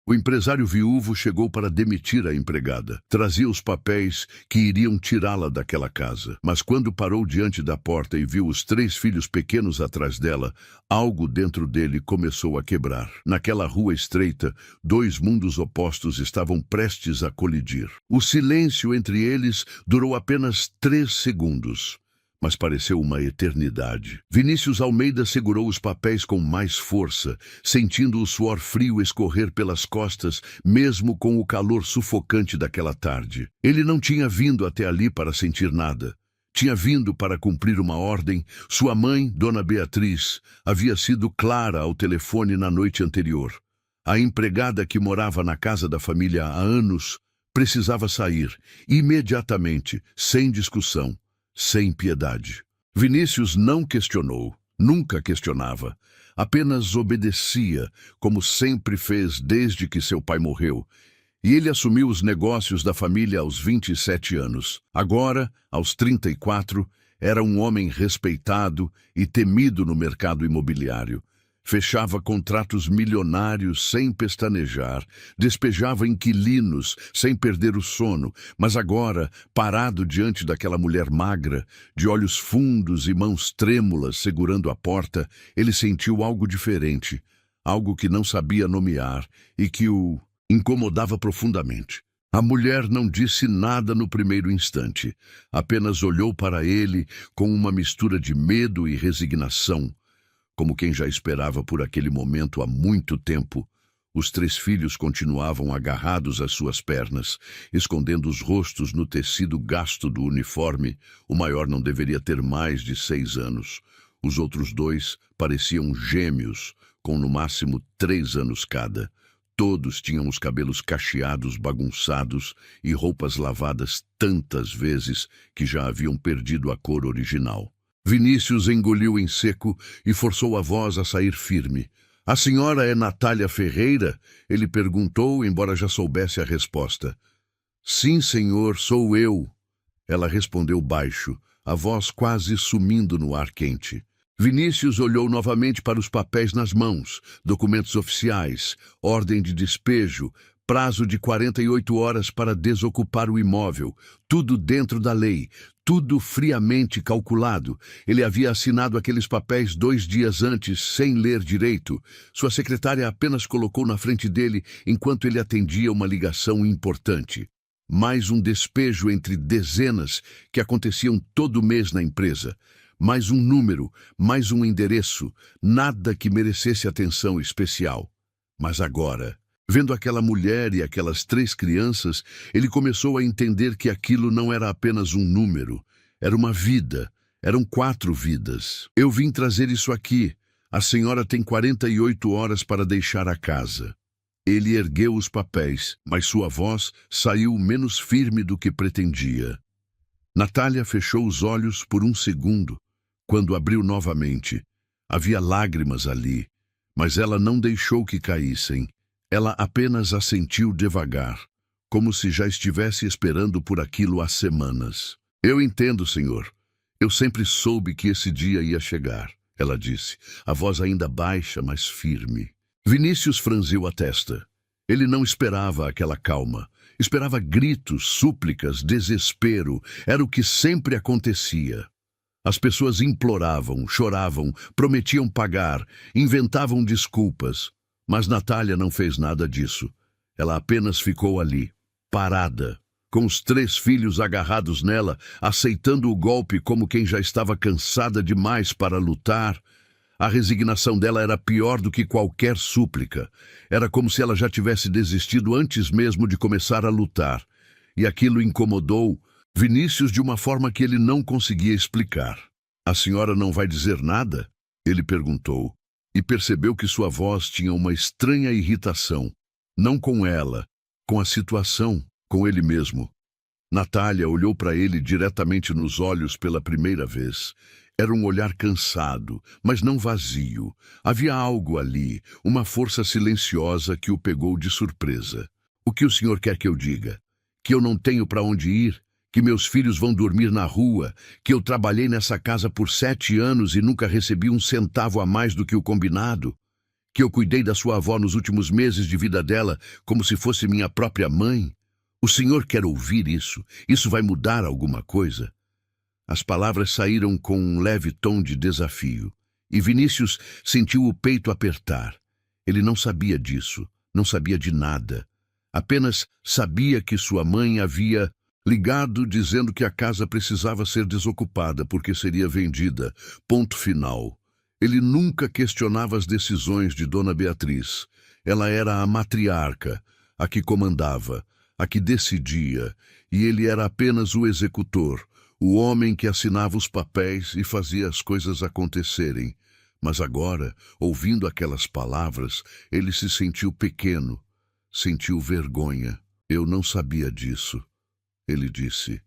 O empresário viúvo chegou para demitir a empregada. Trazia os papéis que iriam tirá-la daquela casa. Mas quando parou diante da porta e viu os 3 filhos pequenos atrás dela, algo dentro dele começou a quebrar. Naquela rua estreita, 2 mundos opostos estavam prestes a colidir. O silêncio entre eles durou apenas 3 segundos. Mas pareceu uma eternidade. Vinícius Almeida segurou os papéis com mais força, sentindo o suor frio escorrer pelas costas, mesmo com o calor sufocante daquela tarde. Ele não tinha vindo até ali para sentir nada. Tinha vindo para cumprir uma ordem. Sua mãe, Dona Beatriz, havia sido clara ao telefone na noite anterior. A empregada que morava na casa da família há anos precisava sair, imediatamente, sem discussão. Sem piedade. Vinícius não questionou, nunca questionava, apenas obedecia, como sempre fez desde que seu pai morreu. E ele assumiu os negócios da família aos 27 anos. Agora, aos 34, era um homem respeitado e temido no mercado imobiliário. Fechava contratos milionários sem pestanejar, despejava inquilinos sem perder o sono, mas agora, parado diante daquela mulher magra, de olhos fundos e mãos trêmulas segurando a porta, ele sentiu algo diferente, algo que não sabia nomear e que o incomodava profundamente. A mulher não disse nada no primeiro instante, apenas olhou para ele com uma mistura de medo e resignação. Como quem já esperava por aquele momento há muito tempo, os 3 filhos continuavam agarrados às suas pernas, escondendo os rostos no tecido gasto do uniforme. O maior não deveria ter mais de 6 anos. Os outros 2 pareciam gêmeos, com no máximo 3 anos cada. Todos tinham os cabelos cacheados, bagunçados e roupas lavadas tantas vezes que já haviam perdido a cor original. Vinícius engoliu em seco e forçou a voz a sair firme. "A senhora é Natália Ferreira?" ele perguntou, embora já soubesse a resposta. "Sim, senhor, sou eu." Ela respondeu baixo, a voz quase sumindo no ar quente. Vinícius olhou novamente para os papéis nas mãos, documentos oficiais, ordem de despejo, prazo de 48 horas para desocupar o imóvel, tudo dentro da lei, tudo friamente calculado. Ele havia assinado aqueles papéis 2 dias antes, sem ler direito. Sua secretária apenas colocou na frente dele enquanto ele atendia uma ligação importante. Mais um despejo entre dezenas que aconteciam todo mês na empresa. Mais um número, mais um endereço, nada que merecesse atenção especial. Mas agora, vendo aquela mulher e aquelas 3 crianças, ele começou a entender que aquilo não era apenas um número, era uma vida, eram 4 vidas. "Eu vim trazer isso aqui. A senhora tem 48 horas para deixar a casa." Ele ergueu os papéis, mas sua voz saiu menos firme do que pretendia. Natália fechou os olhos por um segundo. Quando abriu novamente, havia lágrimas ali, mas ela não deixou que caíssem. Ela apenas assentiu devagar, como se já estivesse esperando por aquilo há semanas. "Eu entendo, senhor. Eu sempre soube que esse dia ia chegar," ela disse, a voz ainda baixa, mas firme. Vinícius franziu a testa. Ele não esperava aquela calma. Esperava gritos, súplicas, desespero. Era o que sempre acontecia. As pessoas imploravam, choravam, prometiam pagar, inventavam desculpas. Mas Natália não fez nada disso. Ela apenas ficou ali, parada, com os 3 filhos agarrados nela, aceitando o golpe como quem já estava cansada demais para lutar. A resignação dela era pior do que qualquer súplica. Era como se ela já tivesse desistido antes mesmo de começar a lutar. E aquilo incomodou Vinícius de uma forma que ele não conseguia explicar. "A senhora não vai dizer nada?" ele perguntou, e percebeu que sua voz tinha uma estranha irritação. Não com ela, com a situação, com ele mesmo. Natália olhou para ele diretamente nos olhos pela primeira vez. Era um olhar cansado, mas não vazio. Havia algo ali, uma força silenciosa que o pegou de surpresa. "O que o senhor quer que eu diga? Que eu não tenho para onde ir? Que meus filhos vão dormir na rua? Que eu trabalhei nessa casa por 7 anos e nunca recebi um centavo a mais do que o combinado? Que eu cuidei da sua avó nos últimos meses de vida dela como se fosse minha própria mãe? O senhor quer ouvir isso? Isso vai mudar alguma coisa? As palavras saíram com um leve tom de desafio, e Vinícius sentiu o peito apertar. Ele não sabia disso, não sabia de nada. Apenas sabia que sua mãe havia ligado dizendo que a casa precisava ser desocupada porque seria vendida. Ponto final. Ele nunca questionava as decisões de Dona Beatriz. Ela era a matriarca, a que comandava, a que decidia, e ele era apenas o executor, o homem que assinava os papéis e fazia as coisas acontecerem. Mas agora, ouvindo aquelas palavras, ele se sentiu pequeno, sentiu vergonha. Eu não sabia disso, ele disse,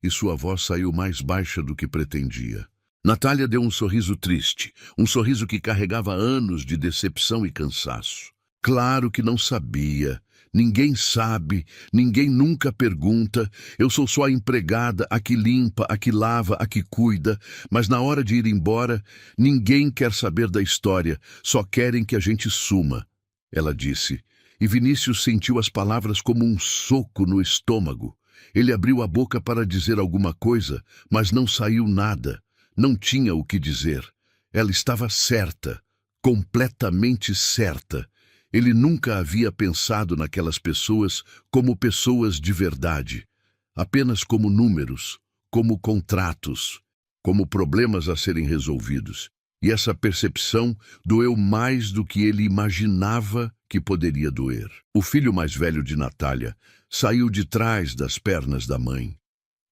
e sua voz saiu mais baixa do que pretendia. Natália deu um sorriso triste, um sorriso que carregava anos de decepção e cansaço. Claro que não sabia. Ninguém sabe, ninguém nunca pergunta. Eu sou só a empregada, a que limpa, a que lava, a que cuida. Mas na hora de ir embora, ninguém quer saber da história, só querem que a gente suma, ela disse. E Vinícius sentiu as palavras como um soco no estômago. Ele abriu a boca para dizer alguma coisa, mas não saiu nada. Não tinha o que dizer. Ela estava certa, completamente certa. Ele nunca havia pensado naquelas pessoas como pessoas de verdade, apenas como números, como contratos, como problemas a serem resolvidos. E essa percepção doeu mais do que ele imaginava que poderia doer. O filho mais velho de Natália saiu de trás das pernas da mãe.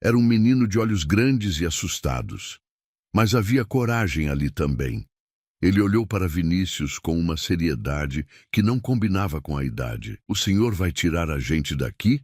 Era um menino de olhos grandes e assustados. Mas havia coragem ali também. Ele olhou para Vinícius com uma seriedade que não combinava com a idade. "O senhor vai tirar a gente daqui?"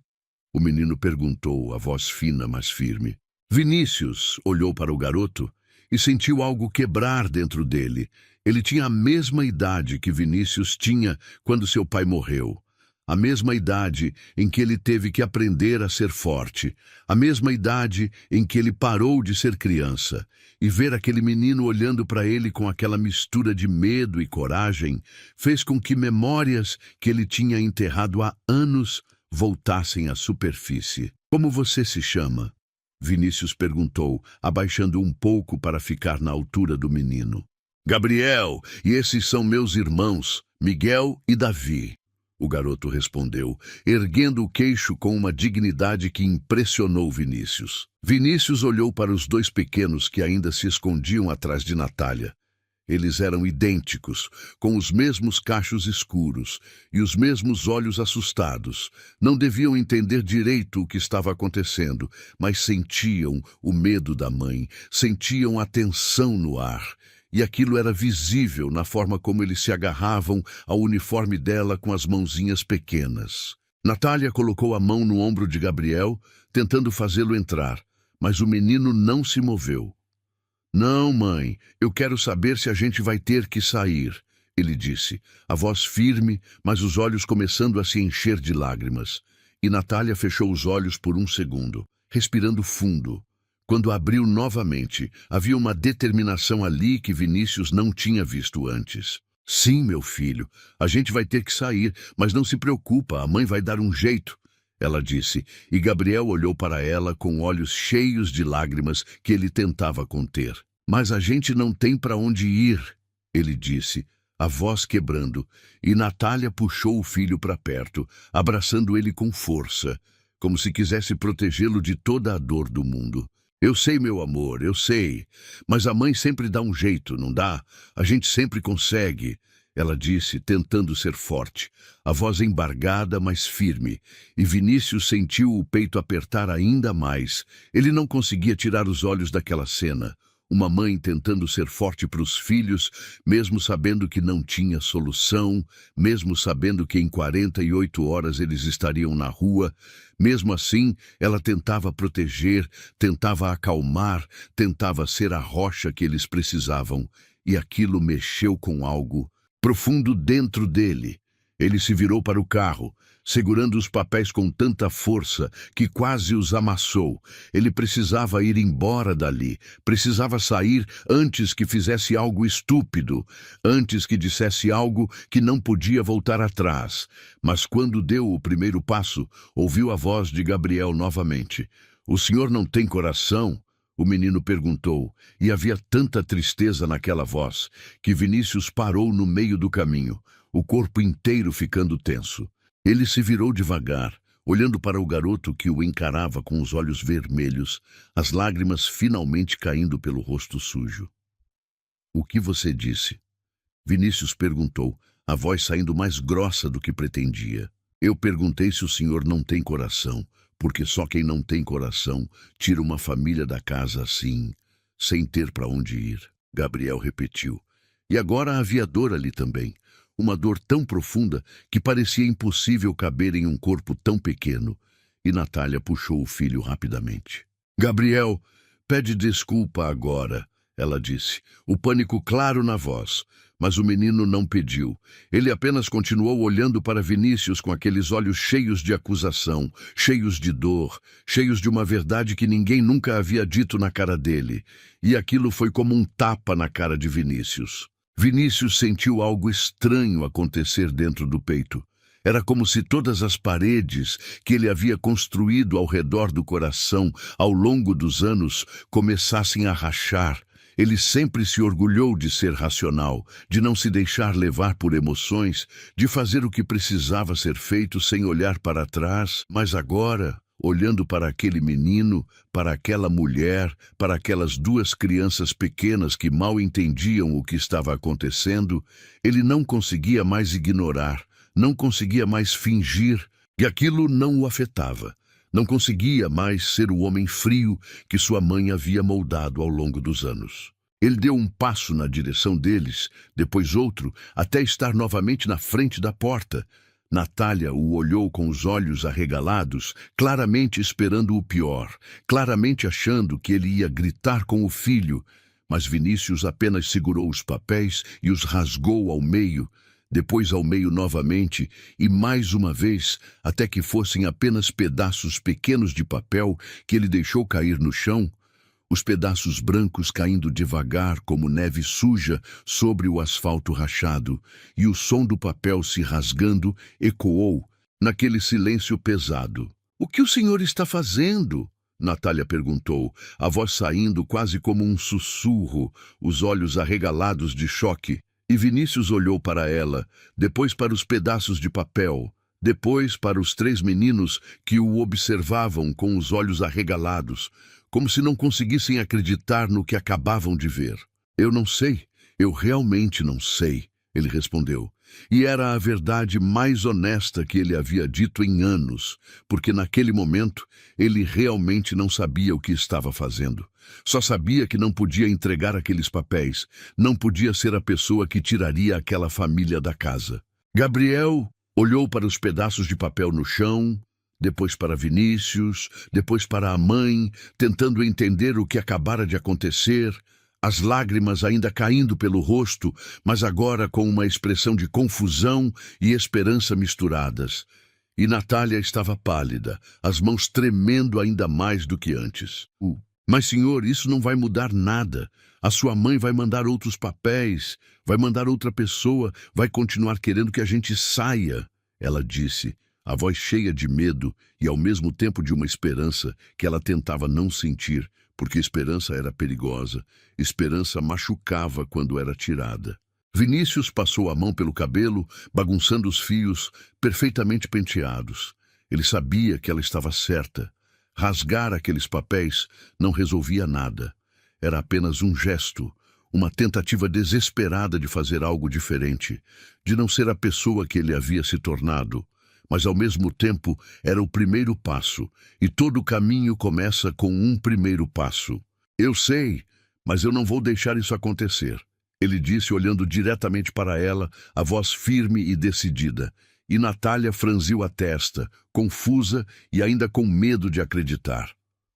O menino perguntou, a voz fina, mas firme. Vinícius olhou para o garoto e sentiu algo quebrar dentro dele. Ele tinha a mesma idade que Vinícius tinha quando seu pai morreu. A mesma idade em que ele teve que aprender a ser forte. A mesma idade em que ele parou de ser criança. E ver aquele menino olhando para ele com aquela mistura de medo e coragem fez com que memórias que ele tinha enterrado há anos voltassem à superfície. "Como você se chama?" Vinícius perguntou, abaixando um pouco para ficar na altura do menino. "Gabriel, e esses são meus irmãos, Miguel e Davi." O garoto respondeu, erguendo o queixo com uma dignidade que impressionou Vinícius. Vinícius olhou para os dois pequenos que ainda se escondiam atrás de Natália. Eles eram idênticos, com os mesmos cachos escuros e os mesmos olhos assustados. Não deviam entender direito o que estava acontecendo, mas sentiam o medo da mãe, sentiam a tensão no ar. E aquilo era visível na forma como eles se agarravam ao uniforme dela com as mãozinhas pequenas. Natália colocou a mão no ombro de Gabriel, tentando fazê-lo entrar, mas o menino não se moveu. "Não, mãe, eu quero saber se a gente vai ter que sair", ele disse, a voz firme, mas os olhos começando a se encher de lágrimas. E Natália fechou os olhos por um segundo, respirando fundo. Quando abriu novamente, havia uma determinação ali que Vinícius não tinha visto antes. "Sim, meu filho, a gente vai ter que sair, mas não se preocupa, a mãe vai dar um jeito", ela disse, e Gabriel olhou para ela com olhos cheios de lágrimas que ele tentava conter. "Mas a gente não tem para onde ir", ele disse, a voz quebrando, e Natália puxou o filho para perto, abraçando ele com força, como se quisesse protegê-lo de toda a dor do mundo. "Eu sei, meu amor, eu sei, mas a mãe sempre dá um jeito, não dá? A gente sempre consegue", ela disse, tentando ser forte, a voz embargada, mas firme, e Vinícius sentiu o peito apertar ainda mais. Ele não conseguia tirar os olhos daquela cena. Uma mãe tentando ser forte para os filhos, mesmo sabendo que não tinha solução, mesmo sabendo que em 48 horas eles estariam na rua. Mesmo assim, ela tentava proteger, tentava acalmar, tentava ser a rocha que eles precisavam. E aquilo mexeu com algo profundo dentro dele. Ele se virou para o carro, segurando os papéis com tanta força que quase os amassou. Ele precisava ir embora dali, precisava sair antes que fizesse algo estúpido, antes que dissesse algo que não podia voltar atrás. Mas quando deu o primeiro passo, ouviu a voz de Gabriel novamente. "O senhor não tem coração?" O menino perguntou, e havia tanta tristeza naquela voz que Vinícius parou no meio do caminho, o corpo inteiro ficando tenso. Ele se virou devagar, olhando para o garoto que o encarava com os olhos vermelhos, as lágrimas finalmente caindo pelo rosto sujo. "O que você disse?" Vinícius perguntou, a voz saindo mais grossa do que pretendia. "Eu perguntei se o senhor não tem coração, porque só quem não tem coração tira uma família da casa assim, sem ter para onde ir." Gabriel repetiu. E agora havia dor ali também. Uma dor tão profunda que parecia impossível caber em um corpo tão pequeno. E Natália puxou o filho rapidamente. "Gabriel, pede desculpa agora," ela disse, o pânico claro na voz. Mas o menino não pediu. Ele apenas continuou olhando para Vinícius com aqueles olhos cheios de acusação, cheios de dor, cheios de uma verdade que ninguém nunca havia dito na cara dele. E aquilo foi como um tapa na cara de Vinícius. Vinícius sentiu algo estranho acontecer dentro do peito. Era como se todas as paredes que ele havia construído ao redor do coração ao longo dos anos começassem a rachar. Ele sempre se orgulhou de ser racional, de não se deixar levar por emoções, de fazer o que precisava ser feito sem olhar para trás, mas agora, olhando para aquele menino, para aquela mulher, para aquelas duas crianças pequenas que mal entendiam o que estava acontecendo, ele não conseguia mais ignorar, não conseguia mais fingir, e aquilo não o afetava. Não conseguia mais ser o homem frio que sua mãe havia moldado ao longo dos anos. Ele deu um passo na direção deles, depois outro, até estar novamente na frente da porta. Natália o olhou com os olhos arregalados, claramente esperando o pior, claramente achando que ele ia gritar com o filho, mas Vinícius apenas segurou os papéis e os rasgou ao meio, depois ao meio novamente, e mais uma vez, até que fossem apenas pedaços pequenos de papel que ele deixou cair no chão, os pedaços brancos caindo devagar como neve suja sobre o asfalto rachado, e o som do papel se rasgando ecoou naquele silêncio pesado. "O que o senhor está fazendo?" Natália perguntou, a voz saindo quase como um sussurro, os olhos arregalados de choque. E Vinícius olhou para ela, depois para os pedaços de papel, depois para os três meninos que o observavam com os olhos arregalados, como se não conseguissem acreditar no que acabavam de ver. "Eu não sei, eu realmente não sei," ele respondeu. E era a verdade mais honesta que ele havia dito em anos, porque naquele momento ele realmente não sabia o que estava fazendo. Só sabia que não podia entregar aqueles papéis, não podia ser a pessoa que tiraria aquela família da casa. Gabriel olhou para os pedaços de papel no chão, depois para Vinícius, depois para a mãe, tentando entender o que acabara de acontecer, as lágrimas ainda caindo pelo rosto, mas agora com uma expressão de confusão e esperança misturadas. E Natália estava pálida, as mãos tremendo ainda mais do que antes. "Mas, senhor, isso não vai mudar nada. A sua mãe vai mandar outros papéis, vai mandar outra pessoa, vai continuar querendo que a gente saia," ela disse, a voz cheia de medo e ao mesmo tempo de uma esperança que ela tentava não sentir, porque esperança era perigosa, esperança machucava quando era tirada. Vinícius passou a mão pelo cabelo, bagunçando os fios, perfeitamente penteados. Ele sabia que ela estava certa. Rasgar aqueles papéis não resolvia nada. Era apenas um gesto, uma tentativa desesperada de fazer algo diferente, de não ser a pessoa que ele havia se tornado. Mas ao mesmo tempo era o primeiro passo, e todo caminho começa com um primeiro passo. "Eu sei, mas eu não vou deixar isso acontecer," ele disse olhando diretamente para ela, a voz firme e decidida. E Natália franziu a testa, confusa e ainda com medo de acreditar.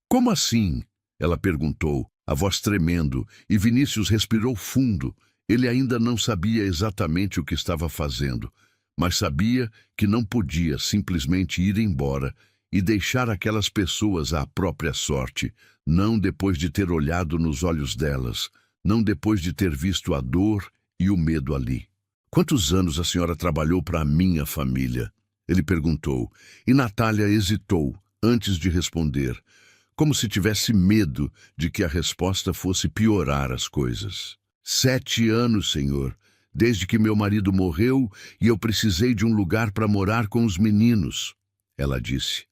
"Como assim?" ela perguntou, a voz tremendo, e Vinícius respirou fundo. Ele ainda não sabia exatamente o que estava fazendo, mas sabia que não podia simplesmente ir embora e deixar aquelas pessoas à própria sorte, não depois de ter olhado nos olhos delas, não depois de ter visto a dor e o medo ali. Quantos anos a senhora trabalhou para a minha família? Ele perguntou, e Natália hesitou antes de responder, como se tivesse medo de que a resposta fosse piorar as coisas. 7 anos, senhor, desde que meu marido morreu e eu precisei de um lugar para morar com os meninos, ela disse,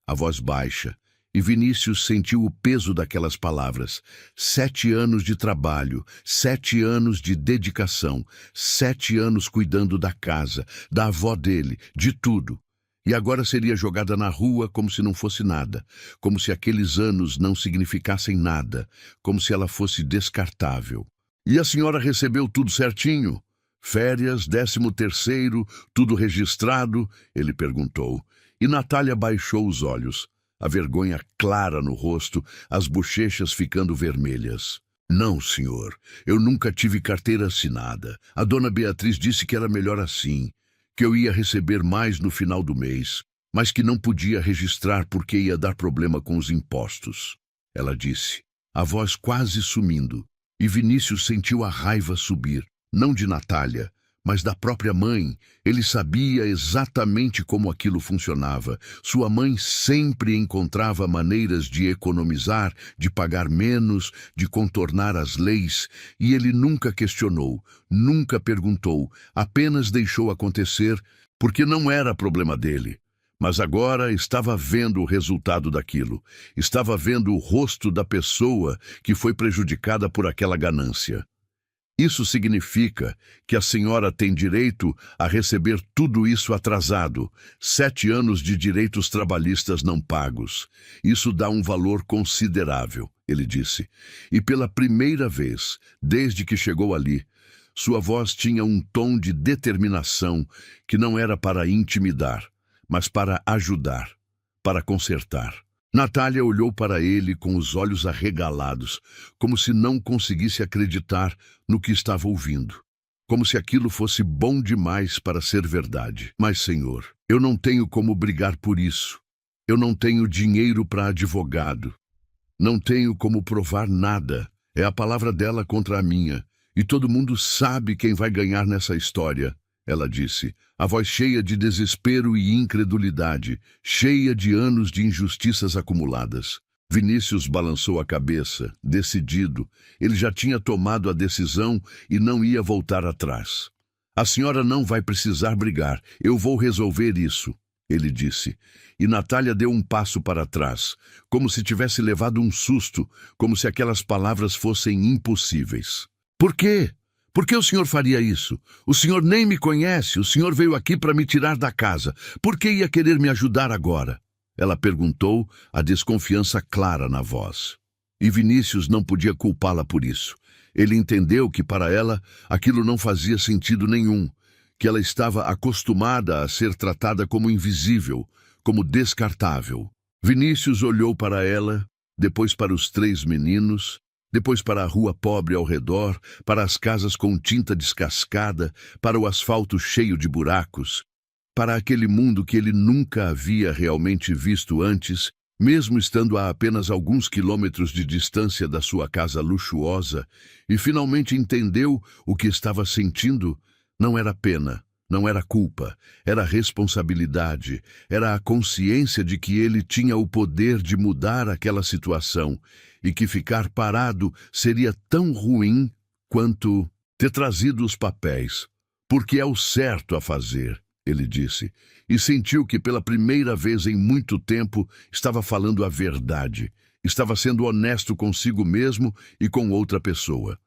a voz baixa, e Vinícius sentiu o peso daquelas palavras. 7 anos de trabalho, 7 anos de dedicação, 7 anos cuidando da casa, da avó dele, de tudo. E agora seria jogada na rua como se não fosse nada, como se aqueles anos não significassem nada, como se ela fosse descartável. E a senhora recebeu tudo certinho? Férias, 13º, tudo registrado? Ele perguntou. E Natália baixou os olhos, a vergonha clara no rosto, as bochechas ficando vermelhas. Não, senhor, eu nunca tive carteira assinada. A dona Beatriz disse que era melhor assim, que eu ia receber mais no final do mês, mas que não podia registrar porque ia dar problema com os impostos. Ela disse, a voz quase sumindo, e Vinícius sentiu a raiva subir, não de Natália, mas da própria mãe. Ele sabia exatamente como aquilo funcionava. Sua mãe sempre encontrava maneiras de economizar, de pagar menos, de contornar as leis, e ele nunca questionou, nunca perguntou, apenas deixou acontecer, porque não era problema dele. Mas agora estava vendo o resultado daquilo, estava vendo o rosto da pessoa que foi prejudicada por aquela ganância. Isso significa que a senhora tem direito a receber tudo isso atrasado, 7 anos de direitos trabalhistas não pagos. Isso dá um valor considerável, ele disse. E pela primeira vez, desde que chegou ali, sua voz tinha um tom de determinação que não era para intimidar, mas para ajudar, para consertar. Natália olhou para ele com os olhos arregalados, como se não conseguisse acreditar no que estava ouvindo, como se aquilo fosse bom demais para ser verdade. Mas, senhor, eu não tenho como brigar por isso. Eu não tenho dinheiro para advogado. Não tenho como provar nada. É a palavra dela contra a minha. E todo mundo sabe quem vai ganhar nessa história, ela disse, a voz cheia de desespero e incredulidade, cheia de anos de injustiças acumuladas. Vinícius balançou a cabeça, decidido. Ele já tinha tomado a decisão e não ia voltar atrás. A senhora não vai precisar brigar, eu vou resolver isso, ele disse. E Natália deu um passo para trás, como se tivesse levado um susto, como se aquelas palavras fossem impossíveis. Por quê? Por que o senhor faria isso? O senhor nem me conhece, o senhor veio aqui para me tirar da casa. Por que ia querer me ajudar agora? Ela perguntou, a desconfiança clara na voz. E Vinícius não podia culpá-la por isso. Ele entendeu que para ela aquilo não fazia sentido nenhum, que ela estava acostumada a ser tratada como invisível, como descartável. Vinícius olhou para ela, depois para os 3 meninos, depois para a rua pobre ao redor, para as casas com tinta descascada, para o asfalto cheio de buracos, para aquele mundo que ele nunca havia realmente visto antes, mesmo estando a apenas alguns quilômetros de distância da sua casa luxuosa, e finalmente entendeu o que estava sentindo. Não era pena, não era culpa, era responsabilidade, era a consciência de que ele tinha o poder de mudar aquela situação, e que ficar parado seria tão ruim quanto ter trazido os papéis, porque é o certo a fazer, ele disse, e sentiu que pela primeira vez em muito tempo estava falando a verdade, estava sendo honesto consigo mesmo e com outra pessoa.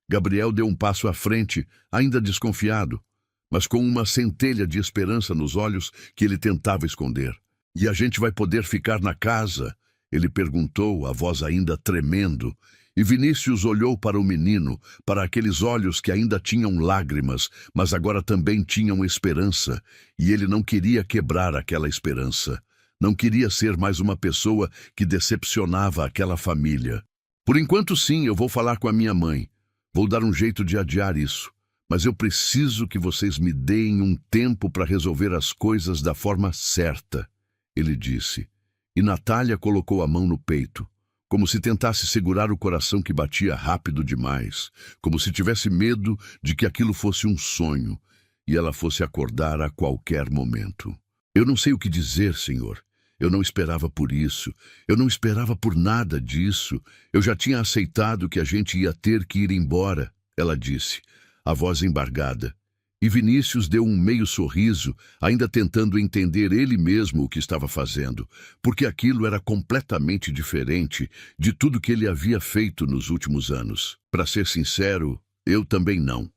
Gabriel deu um passo à frente, ainda desconfiado, mas com uma centelha de esperança nos olhos que ele tentava esconder. E a gente vai poder ficar na casa? Ele perguntou, a voz ainda tremendo, e Vinícius olhou para o menino, para aqueles olhos que ainda tinham lágrimas, mas agora também tinham esperança, e ele não queria quebrar aquela esperança. Não queria ser mais uma pessoa que decepcionava aquela família. Por enquanto sim, eu vou falar com a minha mãe. Vou dar um jeito de adiar isso. mas eu preciso que vocês me deem um tempo para resolver as coisas da forma certa, ele disse. E Natália colocou a mão no peito, como se tentasse segurar o coração que batia rápido demais, como se tivesse medo de que aquilo fosse um sonho e ela fosse acordar a qualquer momento. Eu não sei o que dizer, senhor. Eu não esperava por isso. Eu não esperava por nada disso. Eu já tinha aceitado que a gente ia ter que ir embora, ela disse, a voz embargada. E Vinícius deu um meio sorriso, ainda tentando entender ele mesmo o que estava fazendo, porque aquilo era completamente diferente de tudo que ele havia feito nos últimos anos. Para ser sincero, eu também não,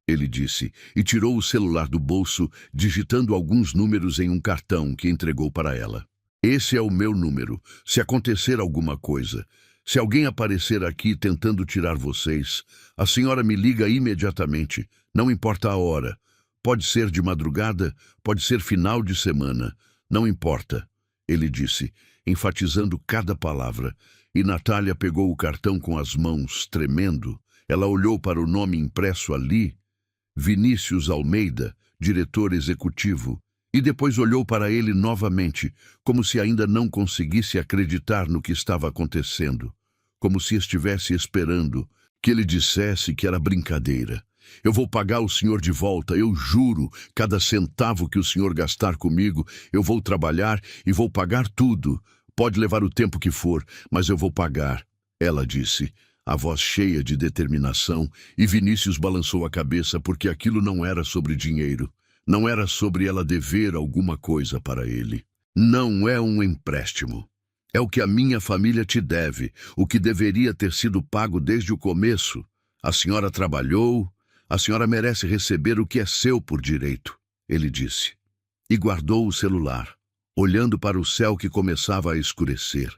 ele disse, e tirou o celular do bolso, digitando alguns números em um cartão que entregou para ela. Esse é o meu número. Se acontecer alguma coisa, se alguém aparecer aqui tentando tirar vocês, a senhora me liga imediatamente. Não importa a hora. Pode ser de madrugada, pode ser final de semana. Não importa, ele disse, enfatizando cada palavra. E Natália pegou o cartão com as mãos, tremendo. Ela olhou para o nome impresso ali, Vinícius Almeida, diretor executivo, e depois olhou para ele novamente, como se ainda não conseguisse acreditar no que estava acontecendo, como se estivesse esperando que ele dissesse que era brincadeira. Eu vou pagar o senhor de volta, eu juro, cada centavo que o senhor gastar comigo, eu vou trabalhar e vou pagar tudo. Pode levar o tempo que for, mas eu vou pagar, ela disse, a voz cheia de determinação, e Vinícius balançou a cabeça porque aquilo não era sobre dinheiro. Não era sobre ela dever alguma coisa para ele. Não é um empréstimo. É o que a minha família te deve, o que deveria ter sido pago desde o começo. A senhora trabalhou, a senhora merece receber o que é seu por direito, ele disse. E guardou o celular, olhando para o céu que começava a escurecer.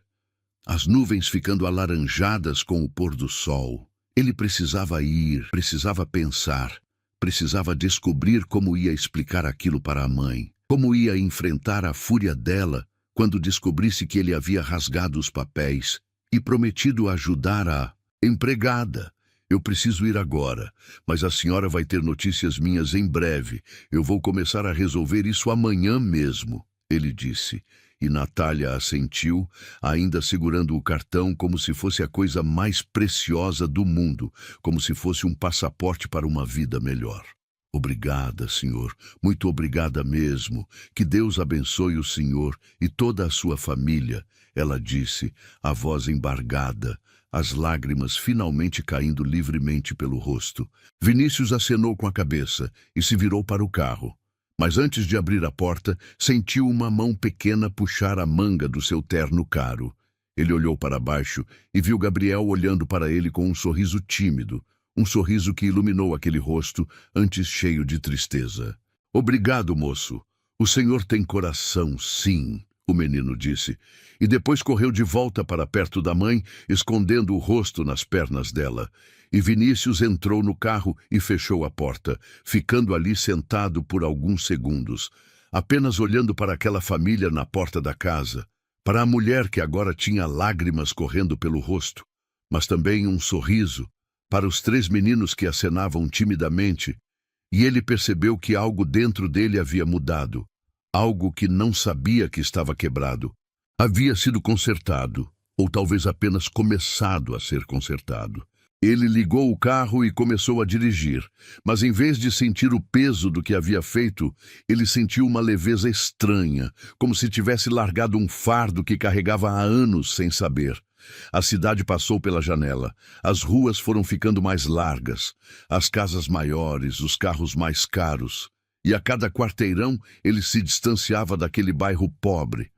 As nuvens ficando alaranjadas com o pôr do sol. Ele precisava ir, precisava pensar. Precisava descobrir como ia explicar aquilo para a mãe, como ia enfrentar a fúria dela quando descobrisse que ele havia rasgado os papéis e prometido ajudar a empregada. Eu preciso ir agora, mas a senhora vai ter notícias minhas em breve. Eu vou começar a resolver isso amanhã mesmo, ele disse. E Natália assentiu, ainda segurando o cartão como se fosse a coisa mais preciosa do mundo, como se fosse um passaporte para uma vida melhor. Obrigada, senhor, muito obrigada mesmo. Que Deus abençoe o senhor e toda a sua família, ela disse, a voz embargada, as lágrimas finalmente caindo livremente pelo rosto. Vinícius acenou com a cabeça e se virou para o carro. Mas antes de abrir a porta, sentiu uma mão pequena puxar a manga do seu terno caro. Ele olhou para baixo e viu Gabriel olhando para ele com um sorriso tímido, um sorriso que iluminou aquele rosto antes cheio de tristeza. Obrigado, moço. O senhor tem coração, sim, o menino disse, e depois correu de volta para perto da mãe, escondendo o rosto nas pernas dela. E Vinícius entrou no carro e fechou a porta, ficando ali sentado por alguns segundos, apenas olhando para aquela família na porta da casa, para a mulher que agora tinha lágrimas correndo pelo rosto, mas também um sorriso, para os 3 meninos que acenavam timidamente, e ele percebeu que algo dentro dele havia mudado, algo que não sabia que estava quebrado. Havia sido consertado, ou talvez apenas começado a ser consertado. Ele ligou o carro e começou a dirigir, mas em vez de sentir o peso do que havia feito, ele sentiu uma leveza estranha, como se tivesse largado um fardo que carregava há anos sem saber. A cidade passou pela janela, as ruas foram ficando mais largas, as casas maiores, os carros mais caros, e a cada quarteirão ele se distanciava daquele bairro pobre,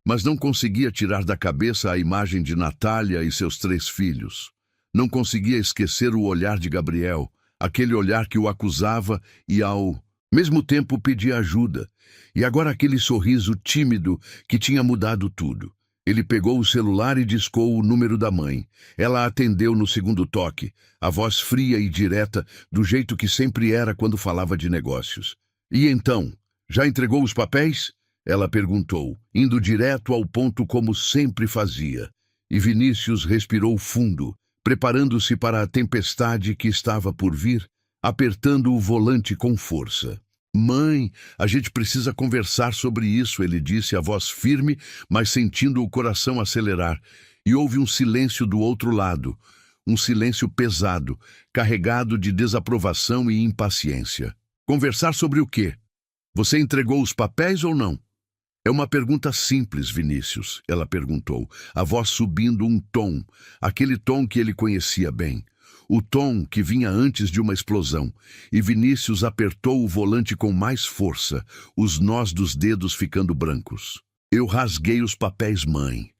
mas não conseguia tirar da cabeça a imagem de Natália e seus 3 filhos. Não conseguia esquecer o olhar de Gabriel, aquele olhar que o acusava e ao mesmo tempo pedia ajuda, e agora aquele sorriso tímido que tinha mudado tudo. Ele pegou o celular e discou o número da mãe. Ela atendeu no segundo toque, a voz fria e direta, do jeito que sempre era quando falava de negócios. E então, já entregou os papéis? Ela perguntou, indo direto ao ponto como sempre fazia. E Vinícius respirou fundo, preparando-se para a tempestade que estava por vir. apertando o volante com força. Mãe, a gente precisa conversar sobre isso, ele disse, a voz firme, mas sentindo o coração acelerar. E houve um silêncio do outro lado, um silêncio pesado, carregado de desaprovação e impaciência. Conversar sobre o quê? Você entregou os papéis ou não? É uma pergunta simples, Vinícius, ela perguntou, a voz subindo um tom, aquele tom que ele conhecia bem. O tom que vinha antes de uma explosão, e Vinícius apertou o volante com mais força, os nós dos dedos ficando brancos. Eu rasguei os papéis, mãe,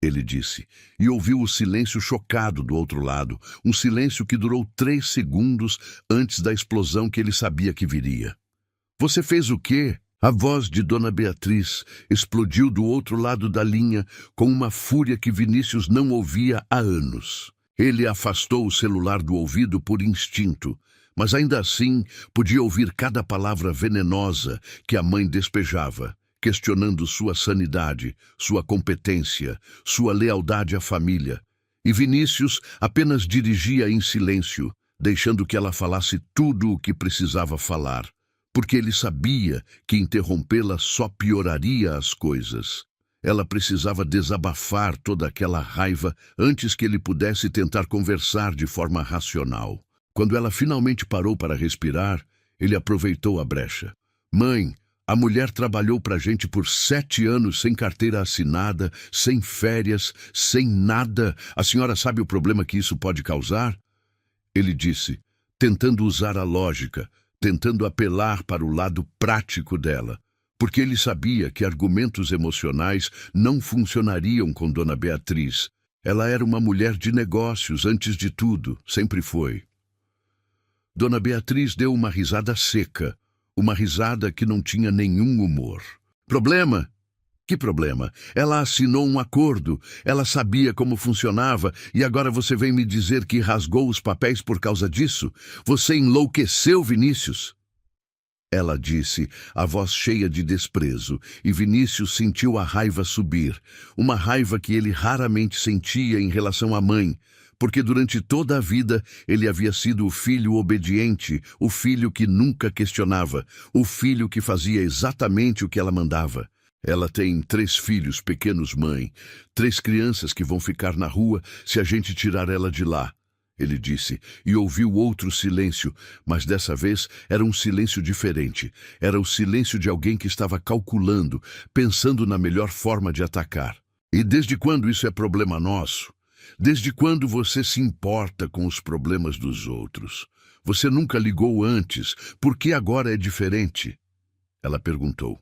ele disse, e ouviu o silêncio chocado do outro lado, um silêncio que durou 3 segundos antes da explosão que ele sabia que viria. Você fez o quê? A voz de Dona Beatriz explodiu do outro lado da linha com uma fúria que Vinícius não ouvia há anos. Ele afastou o celular do ouvido por instinto, mas ainda assim podia ouvir cada palavra venenosa que a mãe despejava, questionando sua sanidade, sua competência, sua lealdade à família. E Vinícius apenas dirigia em silêncio, deixando que ela falasse tudo o que precisava falar, porque ele sabia que interrompê-la só pioraria as coisas. Ela precisava desabafar toda aquela raiva antes que ele pudesse tentar conversar de forma racional. Quando ela finalmente parou para respirar, ele aproveitou a brecha. Mãe, a mulher trabalhou pra gente por 7 anos sem carteira assinada, sem férias, sem nada. A senhora sabe o problema que isso pode causar? Ele disse, tentando usar a lógica, tentando apelar para o lado prático dela. Porque ele sabia que argumentos emocionais não funcionariam com Dona Beatriz. Ela era uma mulher de negócios antes de tudo, sempre foi. Dona Beatriz deu uma risada seca, uma risada que não tinha nenhum humor. Problema? Que problema? Ela assinou um acordo, ela sabia como funcionava e agora você vem me dizer que rasgou os papéis por causa disso? Você enlouqueceu, Vinícius? Ela disse, a voz cheia de desprezo, e Vinícius sentiu a raiva subir, uma raiva que ele raramente sentia em relação à mãe, porque durante toda a vida ele havia sido o filho obediente, o filho que nunca questionava, o filho que fazia exatamente o que ela mandava. Ela tem 3 filhos pequenos, mãe, 3 crianças que vão ficar na rua se a gente tirar ela de lá. Ele disse, e ouviu outro silêncio, mas dessa vez era um silêncio diferente. Era o silêncio de alguém que estava calculando, pensando na melhor forma de atacar. E desde quando isso é problema nosso? Desde quando você se importa com os problemas dos outros? Você nunca ligou antes, por que agora é diferente? Ela perguntou.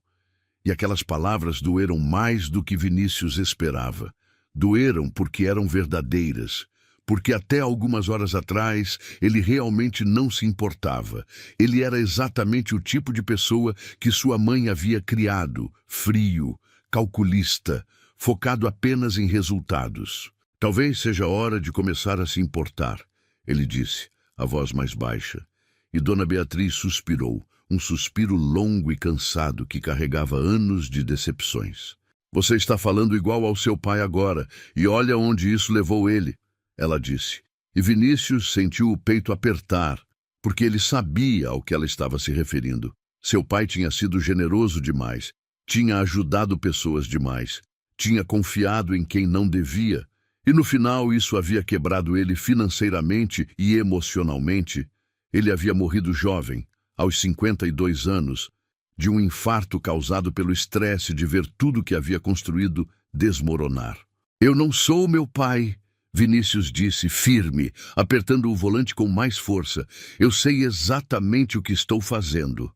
E aquelas palavras doeram mais do que Vinícius esperava. Doeram porque eram verdadeiras. Porque até algumas horas atrás ele realmente não se importava. Ele era exatamente o tipo de pessoa que sua mãe havia criado, frio, calculista, focado apenas em resultados. Talvez seja hora de começar a se importar, ele disse, a voz mais baixa. E Dona Beatriz suspirou, um suspiro longo e cansado que carregava anos de decepções. Você está falando igual ao seu pai agora, e olha onde isso levou ele. Ela disse, e Vinícius sentiu o peito apertar, porque ele sabia ao que ela estava se referindo. Seu pai tinha sido generoso demais, tinha ajudado pessoas demais, tinha confiado em quem não devia, e no final isso havia quebrado ele financeiramente e emocionalmente. Ele havia morrido jovem, aos 52 anos, de um infarto causado pelo estresse de ver tudo que havia construído desmoronar. Eu não sou meu pai, Vinícius disse, firme, apertando o volante com mais força. Eu sei exatamente o que estou fazendo.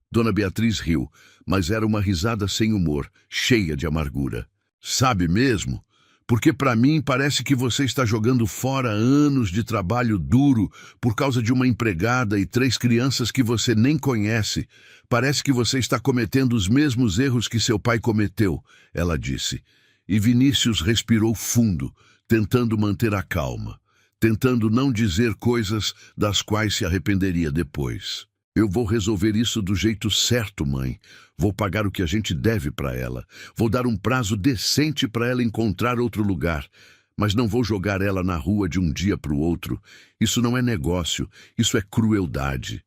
Dona Beatriz riu, mas era uma risada sem humor, cheia de amargura. Sabe mesmo? Porque para mim parece que você está jogando fora anos de trabalho duro por causa de uma empregada e 3 crianças que você nem conhece. Parece que você está cometendo os mesmos erros que seu pai cometeu, ela disse. E Vinícius respirou fundo, tentando manter a calma, tentando não dizer coisas das quais se arrependeria depois. Eu vou resolver isso do jeito certo, mãe. Vou pagar o que a gente deve para ela. Vou dar um prazo decente para ela encontrar outro lugar. Mas não vou jogar ela na rua de um dia para o outro. Isso não é negócio, isso é crueldade.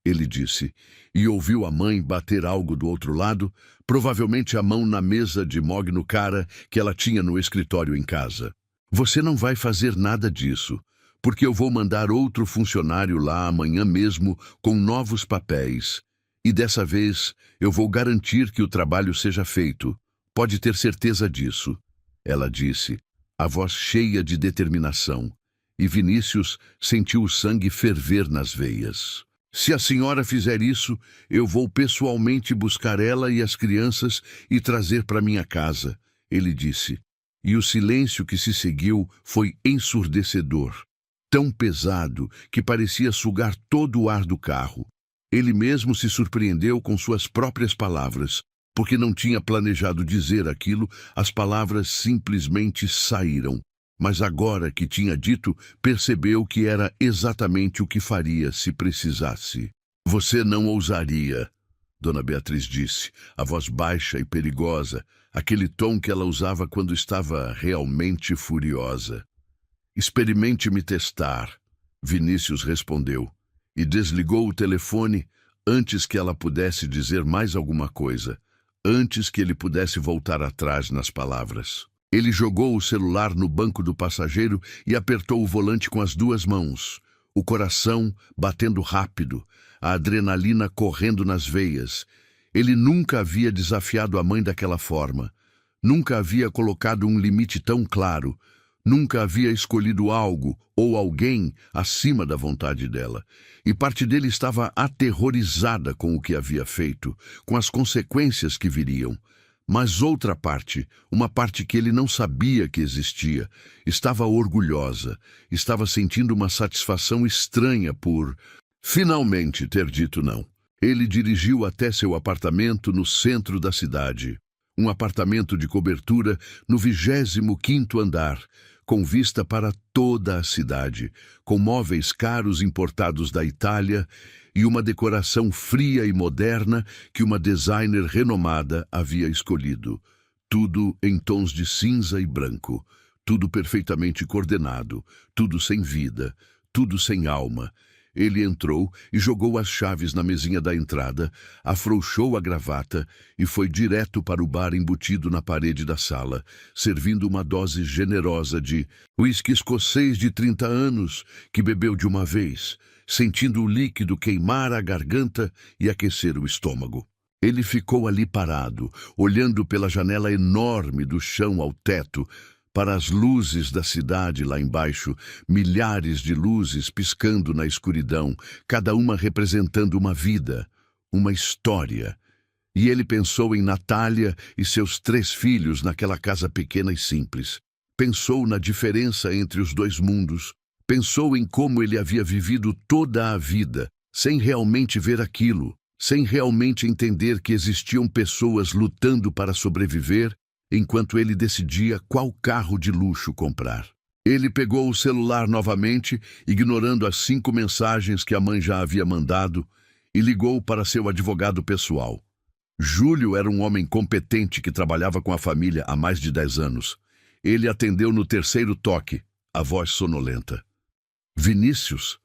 Ele disse, e ouviu a mãe bater algo do outro lado, provavelmente a mão na mesa de mogno cara que ela tinha no escritório em casa. Você não vai fazer nada disso, porque eu vou mandar outro funcionário lá amanhã mesmo com novos papéis. E dessa vez eu vou garantir que o trabalho seja feito. Pode ter certeza disso. Ela disse, a voz cheia de determinação. E Vinícius sentiu o sangue ferver nas veias. Se a senhora fizer isso, eu vou pessoalmente buscar ela e as crianças e trazer para minha casa, ele disse. E o silêncio que se seguiu foi ensurdecedor, tão pesado que parecia sugar todo o ar do carro. Ele mesmo se surpreendeu com suas próprias palavras, porque não tinha planejado dizer aquilo, as palavras simplesmente saíram. Mas agora que tinha dito, percebeu que era exatamente o que faria se precisasse. Você não ousaria, Dona Beatriz disse, a voz baixa e perigosa, aquele tom que ela usava quando estava realmente furiosa. Experimente me testar, Vinícius respondeu, e desligou o telefone antes que ela pudesse dizer mais alguma coisa, antes que ele pudesse voltar atrás nas palavras. Ele jogou o celular no banco do passageiro e apertou o volante com as duas mãos. O coração batendo rápido, a adrenalina correndo nas veias. Ele nunca havia desafiado a mãe daquela forma. Nunca havia colocado um limite tão claro. Nunca havia escolhido algo ou alguém acima da vontade dela. E parte dele estava aterrorizada com o que havia feito, com as consequências que viriam. Mas outra parte, uma parte que ele não sabia que existia, estava orgulhosa, estava sentindo uma satisfação estranha por, finalmente, ter dito não. Ele dirigiu até seu apartamento no centro da cidade, um apartamento de cobertura no 25º andar, com vista para toda a cidade, com móveis caros importados da Itália e uma decoração fria e moderna que uma designer renomada havia escolhido. Tudo em tons de cinza e branco, tudo perfeitamente coordenado, tudo sem vida, tudo sem alma. Ele entrou e jogou as chaves na mesinha da entrada, afrouxou a gravata e foi direto para o bar embutido na parede da sala, servindo uma dose generosa de uísque escocês de 30 anos que bebeu de uma vez, sentindo o líquido queimar a garganta e aquecer o estômago. Ele ficou ali parado, olhando pela janela enorme do chão ao teto, para as luzes da cidade lá embaixo, milhares de luzes piscando na escuridão, cada uma representando uma vida, uma história. E ele pensou em Natália e seus 3 filhos naquela casa pequena e simples. Pensou na diferença entre os 2 mundos. Pensou em como ele havia vivido toda a vida, sem realmente ver aquilo, sem realmente entender que existiam pessoas lutando para sobreviver, enquanto ele decidia qual carro de luxo comprar. Ele pegou o celular novamente, ignorando as 5 mensagens que a mãe já havia mandado, e ligou para seu advogado pessoal. Júlio era um homem competente que trabalhava com a família há mais de 10 anos. Ele atendeu no 3º toque, a voz sonolenta. Vinícius?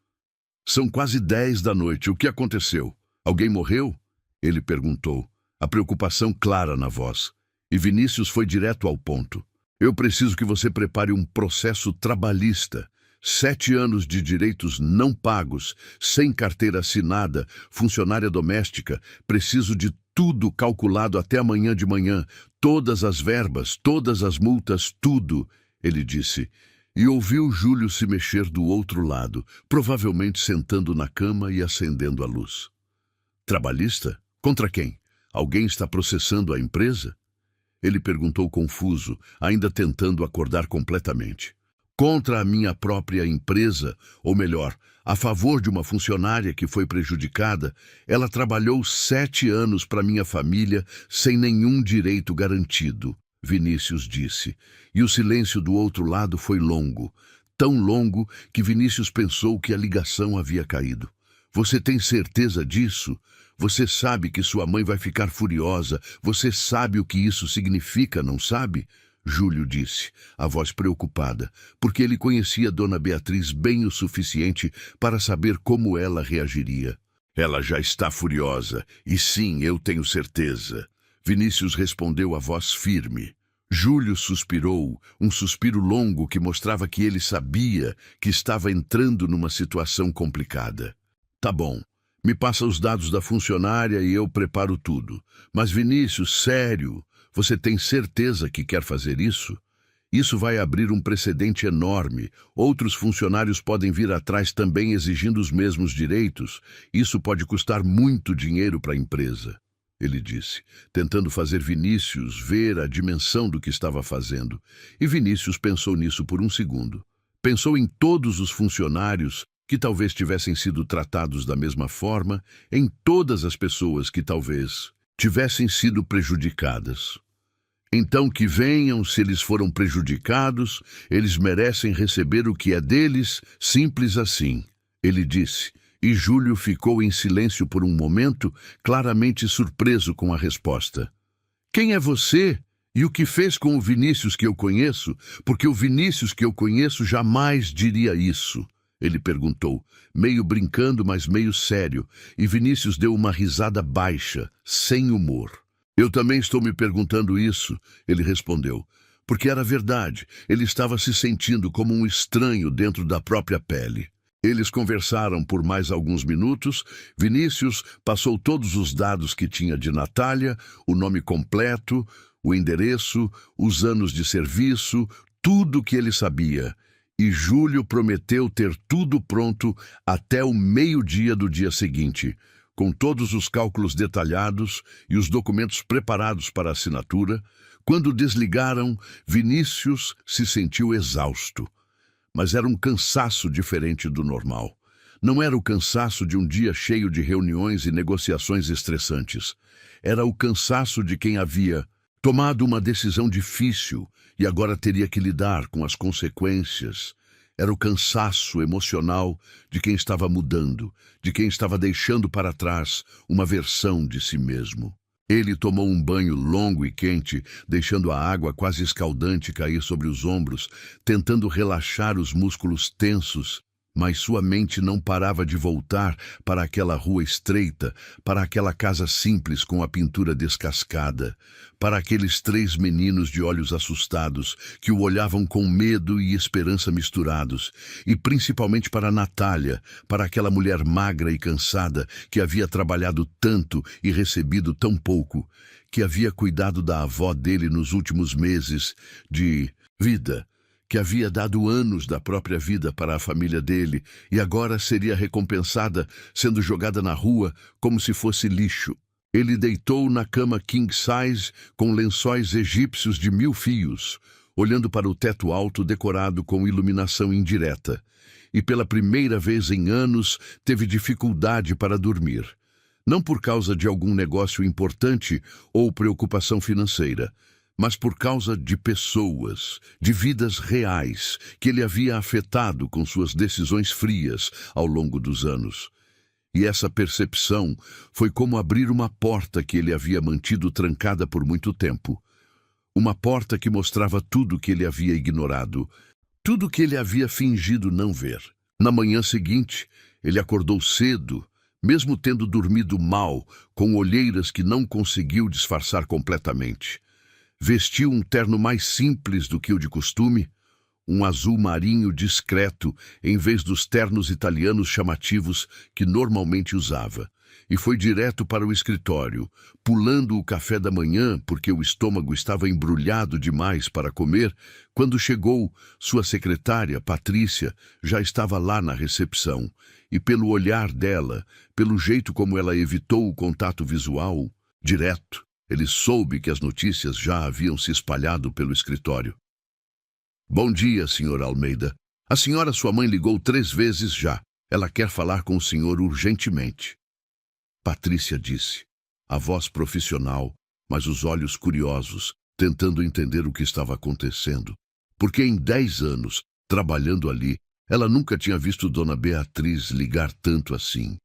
São quase 10 da noite. O que aconteceu? Alguém morreu? Ele perguntou, a preocupação clara na voz. E Vinícius foi direto ao ponto. Eu preciso que você prepare um processo trabalhista. 7 anos de direitos não pagos, sem carteira assinada, funcionária doméstica. Preciso de tudo calculado até amanhã de manhã. Todas as verbas, todas as multas, tudo, ele disse. E ouviu Júlio se mexer do outro lado, provavelmente sentando na cama e acendendo a luz. Trabalhista? Contra quem? Alguém está processando a empresa? Ele perguntou confuso, ainda tentando acordar completamente. Contra a minha própria empresa, ou melhor, a favor de uma funcionária que foi prejudicada. Ela trabalhou 7 anos para minha família sem nenhum direito garantido, Vinícius disse. E o silêncio do outro lado foi longo, tão longo que Vinícius pensou que a ligação havia caído. Você tem certeza disso? Você sabe que sua mãe vai ficar furiosa. Você sabe o que isso significa, não sabe? Júlio disse, a voz preocupada, porque ele conhecia Dona Beatriz bem o suficiente para saber como ela reagiria. Ela já está furiosa, e sim, eu tenho certeza. Vinícius respondeu a voz firme. Júlio suspirou, um suspiro longo que mostrava que ele sabia que estava entrando numa situação complicada. Tá bom, me passa os dados da funcionária e eu preparo tudo. Mas Vinícius, sério, você tem certeza que quer fazer isso? Isso vai abrir um precedente enorme. Outros funcionários podem vir atrás também exigindo os mesmos direitos. Isso pode custar muito dinheiro para a empresa. Ele disse, tentando fazer Vinícius ver a dimensão do que estava fazendo. E Vinícius pensou nisso por um segundo. Pensou em todos os funcionários que talvez tivessem sido tratados da mesma forma, em todas as pessoas que talvez tivessem sido prejudicadas. Então que venham, se eles foram prejudicados, eles merecem receber o que é deles, simples assim. Ele disse. E Júlio ficou em silêncio por um momento, claramente surpreso com a resposta. Quem é você? E o que fez com o Vinícius que eu conheço? Porque o Vinícius que eu conheço jamais diria isso. Ele perguntou, meio brincando, mas meio sério, e Vinícius deu uma risada baixa, sem humor. Eu também estou me perguntando isso, ele respondeu, porque era verdade, ele estava se sentindo como um estranho dentro da própria pele. Eles conversaram por mais alguns minutos. Vinícius passou todos os dados que tinha de Natália, o nome completo, o endereço, os anos de serviço, tudo o que ele sabia. E Júlio prometeu ter tudo pronto até o meio-dia do dia seguinte, com todos os cálculos detalhados e os documentos preparados para assinatura. Quando desligaram, Vinícius se sentiu exausto. Mas era um cansaço diferente do normal. Não era o cansaço de um dia cheio de reuniões e negociações estressantes. Era o cansaço de quem havia tomado uma decisão difícil e agora teria que lidar com as consequências. Era o cansaço emocional de quem estava mudando, de quem estava deixando para trás uma versão de si mesmo. Ele tomou um banho longo e quente, deixando a água quase escaldante cair sobre os ombros, tentando relaxar os músculos tensos, mas sua mente não parava de voltar para aquela rua estreita, para aquela casa simples com a pintura descascada, para aqueles 3 meninos de olhos assustados que o olhavam com medo e esperança misturados, e principalmente para Natália, para aquela mulher magra e cansada que havia trabalhado tanto e recebido tão pouco, que havia cuidado da avó dele nos últimos meses de vida, que havia dado anos da própria vida para a família dele e agora seria recompensada sendo jogada na rua como se fosse lixo. Ele deitou na cama king size com lençóis egípcios de 1000 fios, olhando para o teto alto decorado com iluminação indireta. E pela primeira vez em anos teve dificuldade para dormir. Não por causa de algum negócio importante ou preocupação financeira, mas por causa de pessoas, de vidas reais, que ele havia afetado com suas decisões frias ao longo dos anos. E essa percepção foi como abrir uma porta que ele havia mantido trancada por muito tempo. Uma porta que mostrava tudo que ele havia ignorado, tudo que ele havia fingido não ver. Na manhã seguinte, ele acordou cedo, mesmo tendo dormido mal, com olheiras que não conseguiu disfarçar completamente. Vestiu um terno mais simples do que o de costume, um azul marinho discreto em vez dos ternos italianos chamativos que normalmente usava, e foi direto para o escritório, pulando o café da manhã porque o estômago estava embrulhado demais para comer. Quando chegou, sua secretária, Patrícia, já estava lá na recepção, e pelo olhar dela, pelo jeito como ela evitou o contato visual, direto, ele soube que as notícias já haviam se espalhado pelo escritório. Bom dia, Sr. Almeida. A senhora, sua mãe, ligou 3 vezes já. Ela quer falar com o senhor urgentemente. Patrícia disse, a voz profissional, mas os olhos curiosos, tentando entender o que estava acontecendo. Porque em 10 anos, trabalhando ali, ela nunca tinha visto Dona Beatriz ligar tanto assim.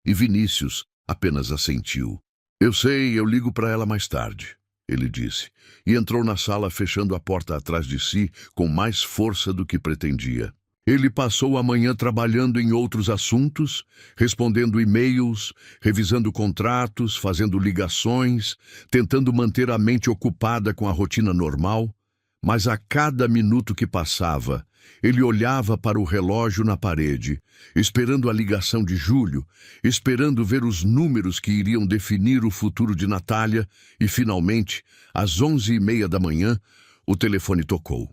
E Vinícius apenas assentiu. Eu sei, eu ligo para ela mais tarde. ele disse, e entrou na sala fechando a porta atrás de si com mais força do que pretendia. Ele passou a manhã trabalhando em outros assuntos, respondendo e-mails, revisando contratos, fazendo ligações, tentando manter a mente ocupada com a rotina normal, mas a cada minuto que passava, ele olhava para o relógio na parede, esperando a ligação de Júlio, esperando ver os números que iriam definir o futuro de Natália, e finalmente, às 11h30 da manhã, o telefone tocou.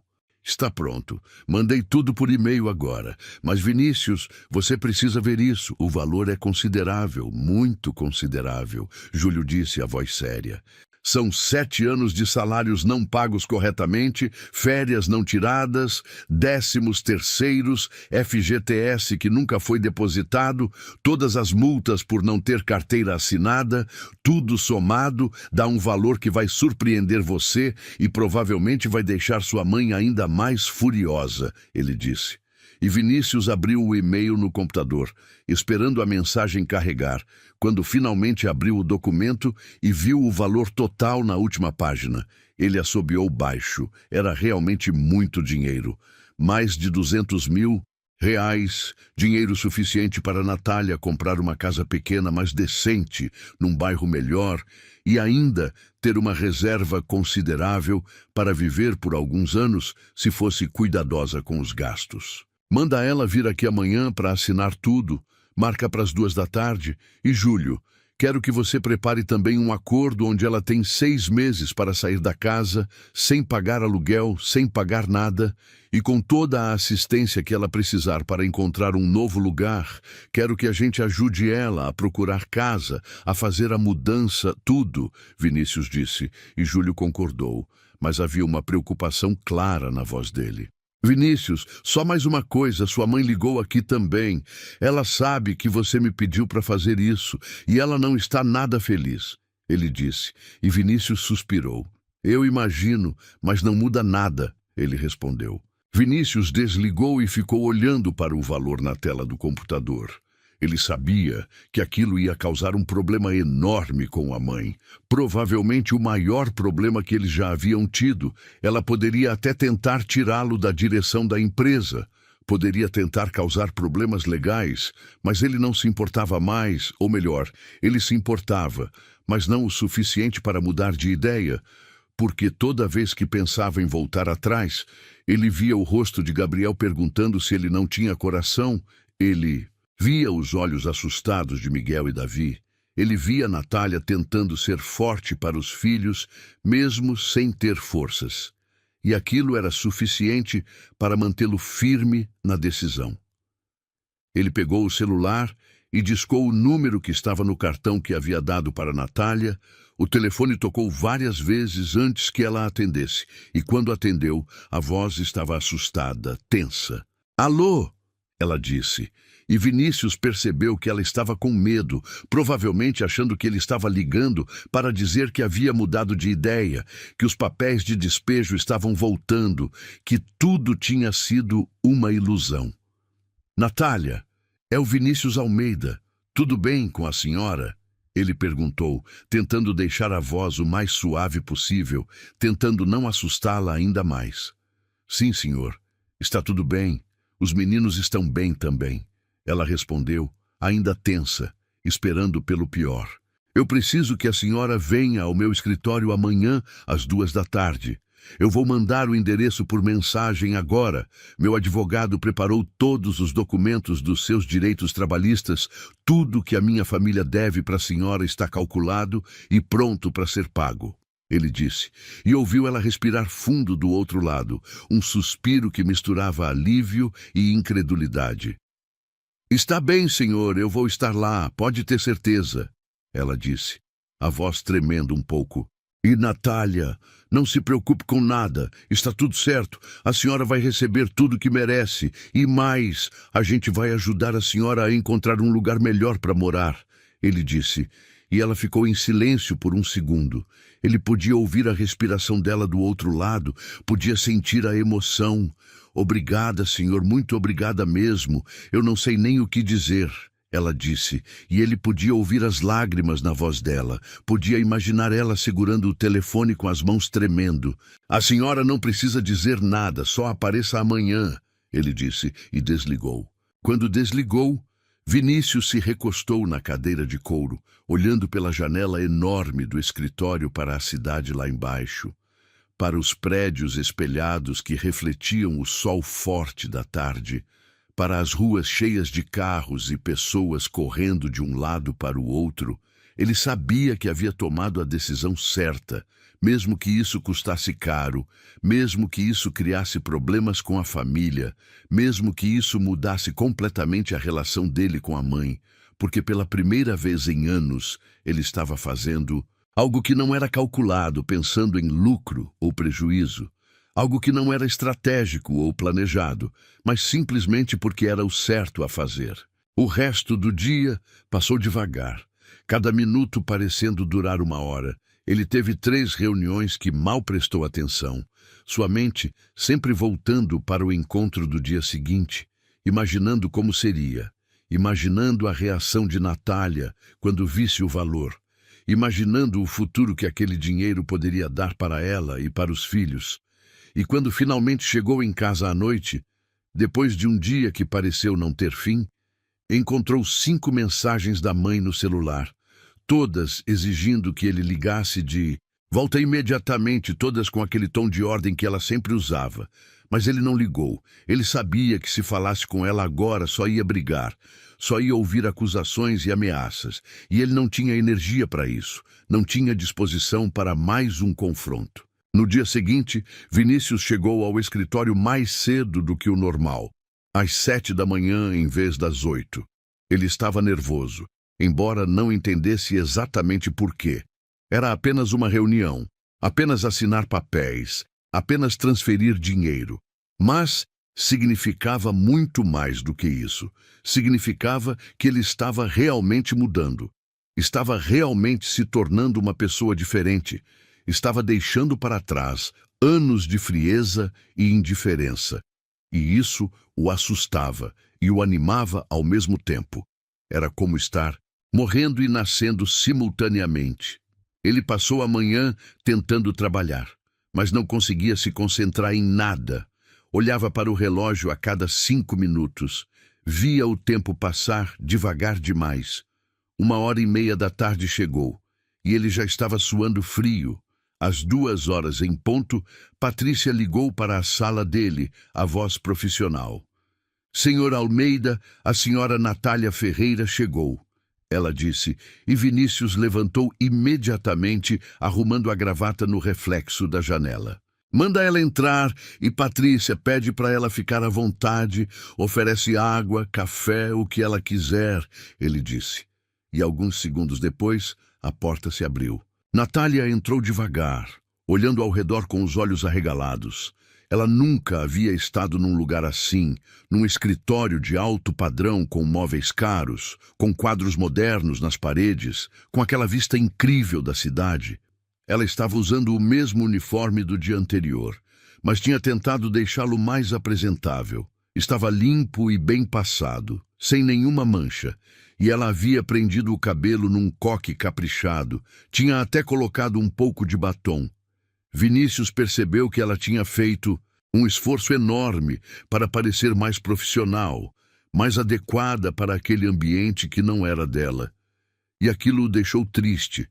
Está pronto. Mandei tudo por e-mail agora. Mas, Vinícius, você precisa ver isso. O valor é considerável, muito considerável, Júlio disse a voz séria. São 7 anos de salários não pagos corretamente, férias não tiradas, 13º, FGTS que nunca foi depositado, todas as multas por não ter carteira assinada, tudo somado dá um valor que vai surpreender você e provavelmente vai deixar sua mãe ainda mais furiosa, ele disse. E Vinícius abriu o e-mail no computador, esperando a mensagem carregar, quando finalmente abriu o documento e viu o valor total na última página. Ele assobiou baixo. Era realmente muito dinheiro. Mais de 200 mil reais, dinheiro suficiente para Natália comprar uma casa pequena, mas decente, num bairro melhor, e ainda ter uma reserva considerável para viver por alguns anos se fosse cuidadosa com os gastos. Manda ela vir aqui amanhã para assinar tudo. Marca para as 14h. E, Júlio, quero que você prepare também um acordo onde ela tem 6 meses para sair da casa, sem pagar aluguel, sem pagar nada, e com toda a assistência que ela precisar para encontrar um novo lugar. Quero que a gente ajude ela a procurar casa, a fazer a mudança, tudo, Vinícius disse, e Júlio concordou, mas havia uma preocupação clara na voz dele. Vinícius, só mais uma coisa, sua mãe ligou aqui também. Ela sabe que você me pediu para fazer isso e ela não está nada feliz, ele disse, e Vinícius suspirou. Eu imagino, mas não muda nada, ele respondeu. Vinícius desligou e ficou olhando para o valor na tela do computador. Ele sabia que aquilo ia causar um problema enorme com a mãe. Provavelmente o maior problema que eles já haviam tido. Ela poderia até tentar tirá-lo da direção da empresa. Poderia tentar causar problemas legais, mas ele não se importava mais, ou melhor, ele se importava, mas não o suficiente para mudar de ideia, porque toda vez que pensava em voltar atrás, ele via o rosto de Gabriel perguntando se ele não tinha coração. Ele via os olhos assustados de Miguel e Davi. Ele via Natália tentando ser forte para os filhos, mesmo sem ter forças. E aquilo era suficiente para mantê-lo firme na decisão. Ele pegou o celular e discou o número que estava no cartão que havia dado para Natália. O telefone tocou várias vezes antes que ela atendesse, e quando atendeu, a voz estava assustada, tensa. Alô? Ela disse. E Vinícius percebeu que ela estava com medo, provavelmente achando que ele estava ligando para dizer que havia mudado de ideia, que os papéis de despejo estavam voltando, que tudo tinha sido uma ilusão. Natália, é o Vinícius Almeida. Tudo bem com a senhora? Ele perguntou, tentando deixar a voz o mais suave possível, tentando não assustá-la ainda mais. Sim, senhor. Está tudo bem. Os meninos estão bem também. Ela respondeu, ainda tensa, esperando pelo pior. Eu preciso que a senhora venha ao meu escritório amanhã, às 14h. Eu vou mandar o endereço por mensagem agora. Meu advogado preparou todos os documentos dos seus direitos trabalhistas. Tudo que a minha família deve para a senhora está calculado e pronto para ser pago. Ele disse, e ouviu ela respirar fundo do outro lado, um suspiro que misturava alívio e incredulidade. Está bem, senhor, eu vou estar lá, pode ter certeza, ela disse, a voz tremendo um pouco. E Natália, não se preocupe com nada, está tudo certo, a senhora vai receber tudo que merece, e mais, a gente vai ajudar a senhora a encontrar um lugar melhor para morar, ele disse, e ela ficou em silêncio por um segundo. Ele podia ouvir a respiração dela do outro lado, podia sentir a emoção. Obrigada, senhor, muito obrigada mesmo. Eu não sei nem o que dizer, ela disse, e ele podia ouvir as lágrimas na voz dela, podia imaginar ela segurando o telefone com as mãos tremendo. A senhora não precisa dizer nada, só apareça amanhã, ele disse e desligou. Quando desligou, Vinícius se recostou na cadeira de couro, olhando pela janela enorme do escritório para a cidade lá embaixo, para os prédios espelhados que refletiam o sol forte da tarde, para as ruas cheias de carros e pessoas correndo de um lado para o outro. Ele sabia que havia tomado a decisão certa, mesmo que isso custasse caro, mesmo que isso criasse problemas com a família, mesmo que isso mudasse completamente a relação dele com a mãe, porque pela primeira vez em anos ele estava fazendo algo que não era calculado, pensando em lucro ou prejuízo. Algo que não era estratégico ou planejado, mas simplesmente porque era o certo a fazer. O resto do dia passou devagar, cada minuto parecendo durar 1 hora. Ele teve 3 reuniões que mal prestou atenção, sua mente sempre voltando para o encontro do dia seguinte, imaginando como seria, imaginando a reação de Natália quando visse o valor, imaginando o futuro que aquele dinheiro poderia dar para ela e para os filhos. E quando finalmente chegou em casa à noite, depois de um dia que pareceu não ter fim, encontrou 5 mensagens da mãe no celular, todas exigindo que ele ligasse de volta imediatamente, todas com aquele tom de ordem que ela sempre usava. Mas ele não ligou. Ele sabia que se falasse com ela agora só ia brigar, só ia ouvir acusações e ameaças, e ele não tinha energia para isso, não tinha disposição para mais um confronto. No dia seguinte, Vinícius chegou ao escritório mais cedo do que o normal, às 7 da manhã em vez das 8. Ele estava nervoso, embora não entendesse exatamente por quê. Era apenas uma reunião, apenas assinar papéis, apenas transferir dinheiro. Mas significava muito mais do que isso. Significava que ele estava realmente mudando. Estava realmente se tornando uma pessoa diferente. Estava deixando para trás anos de frieza e indiferença. E isso o assustava e o animava ao mesmo tempo. Era como estar morrendo e nascendo simultaneamente. Ele passou a manhã tentando trabalhar, mas não conseguia se concentrar em nada. Olhava para o relógio a cada 5 minutos. Via o tempo passar devagar demais. 1h30 da tarde chegou, e ele já estava suando frio. Às 2 horas em ponto, Patrícia ligou para a sala dele, a voz profissional. Senhor Almeida, a senhora Natália Ferreira chegou, ela disse, e Vinícius levantou imediatamente, arrumando a gravata no reflexo da janela. Manda ela entrar e Patrícia pede para ela ficar à vontade, oferece água, café, o que ela quiser, ele disse. E alguns segundos depois, a porta se abriu. Natália entrou devagar, olhando ao redor com os olhos arregalados. Ela nunca havia estado num lugar assim, num escritório de alto padrão com móveis caros, com quadros modernos nas paredes, com aquela vista incrível da cidade. Ela estava usando o mesmo uniforme do dia anterior, mas tinha tentado deixá-lo mais apresentável. Estava limpo e bem passado, sem nenhuma mancha, e ela havia prendido o cabelo num coque caprichado, tinha até colocado um pouco de batom. Vinícius percebeu que ela tinha feito um esforço enorme para parecer mais profissional, mais adequada para aquele ambiente que não era dela. E aquilo o deixou triste,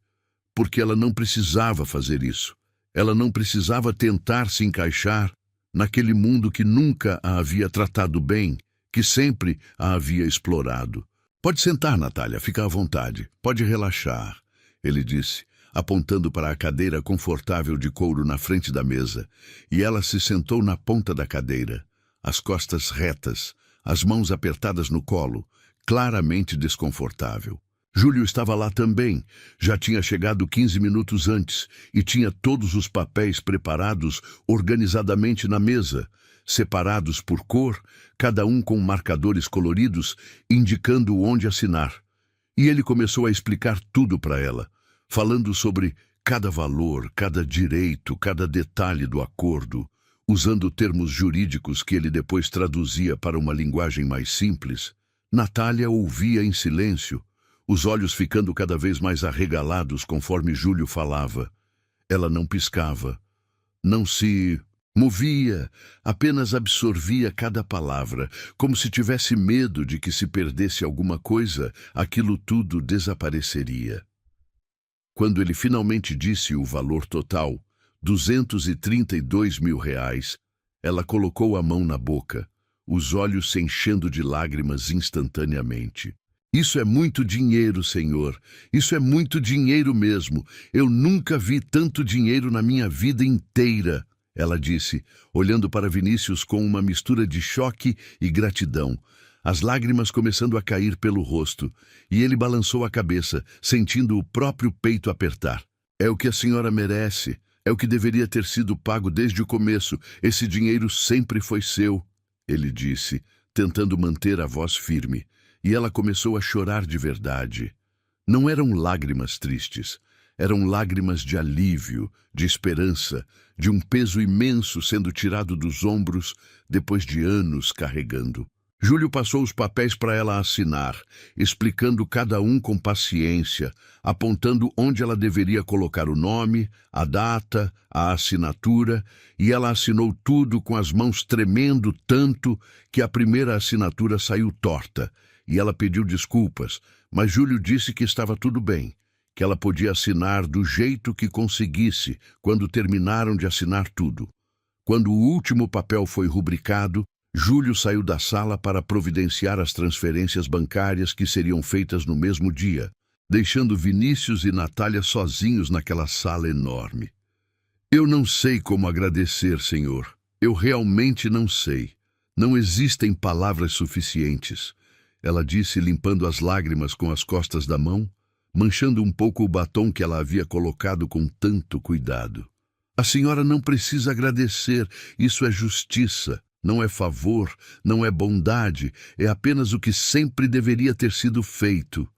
porque ela não precisava fazer isso. Ela não precisava tentar se encaixar naquele mundo que nunca a havia tratado bem, que sempre a havia explorado. Pode sentar, Natália, fica à vontade. Pode relaxar, ele disse, apontando para a cadeira confortável de couro na frente da mesa, e ela se sentou na ponta da cadeira, as costas retas, as mãos apertadas no colo, claramente desconfortável. Júlio estava lá também, já tinha chegado 15 minutos antes e tinha todos os papéis preparados organizadamente na mesa, separados por cor, cada um com marcadores coloridos, indicando onde assinar. E ele começou a explicar tudo para ela, falando sobre cada valor, cada direito, cada detalhe do acordo, usando termos jurídicos que ele depois traduzia para uma linguagem mais simples. Natália ouvia em silêncio, os olhos ficando cada vez mais arregalados conforme Júlio falava. Ela não piscava, não se movia, apenas absorvia cada palavra, como se tivesse medo de que se perdesse alguma coisa, aquilo tudo desapareceria. Quando ele finalmente disse o valor total, 232 mil reais, ela colocou a mão na boca, os olhos se enchendo de lágrimas instantaneamente. Isso é muito dinheiro, senhor. Isso é muito dinheiro mesmo. Eu nunca vi tanto dinheiro na minha vida inteira, ela disse, olhando para Vinícius com uma mistura de choque e gratidão, as lágrimas começando a cair pelo rosto, e ele balançou a cabeça, sentindo o próprio peito apertar. É o que a senhora merece. É o que deveria ter sido pago desde o começo. Esse dinheiro sempre foi seu, ele disse, tentando manter a voz firme. E ela começou a chorar de verdade. Não eram lágrimas tristes. Eram lágrimas de alívio, de esperança, de um peso imenso sendo tirado dos ombros depois de anos carregando. Júlio passou os papéis para ela assinar, explicando cada um com paciência, apontando onde ela deveria colocar o nome, a data, a assinatura, e ela assinou tudo com as mãos tremendo tanto que a primeira assinatura saiu torta, e ela pediu desculpas, mas Júlio disse que estava tudo bem, que ela podia assinar do jeito que conseguisse quando terminaram de assinar tudo. Quando o último papel foi rubricado, Júlio saiu da sala para providenciar as transferências bancárias que seriam feitas no mesmo dia, deixando Vinícius e Natália sozinhos naquela sala enorme. Eu não sei como agradecer, senhor. Eu realmente não sei. Não existem palavras suficientes, ela disse, limpando as lágrimas com as costas da mão, manchando um pouco o batom que ela havia colocado com tanto cuidado. A senhora não precisa agradecer, isso é justiça. Não é favor, não é bondade, é apenas o que sempre deveria ter sido feito,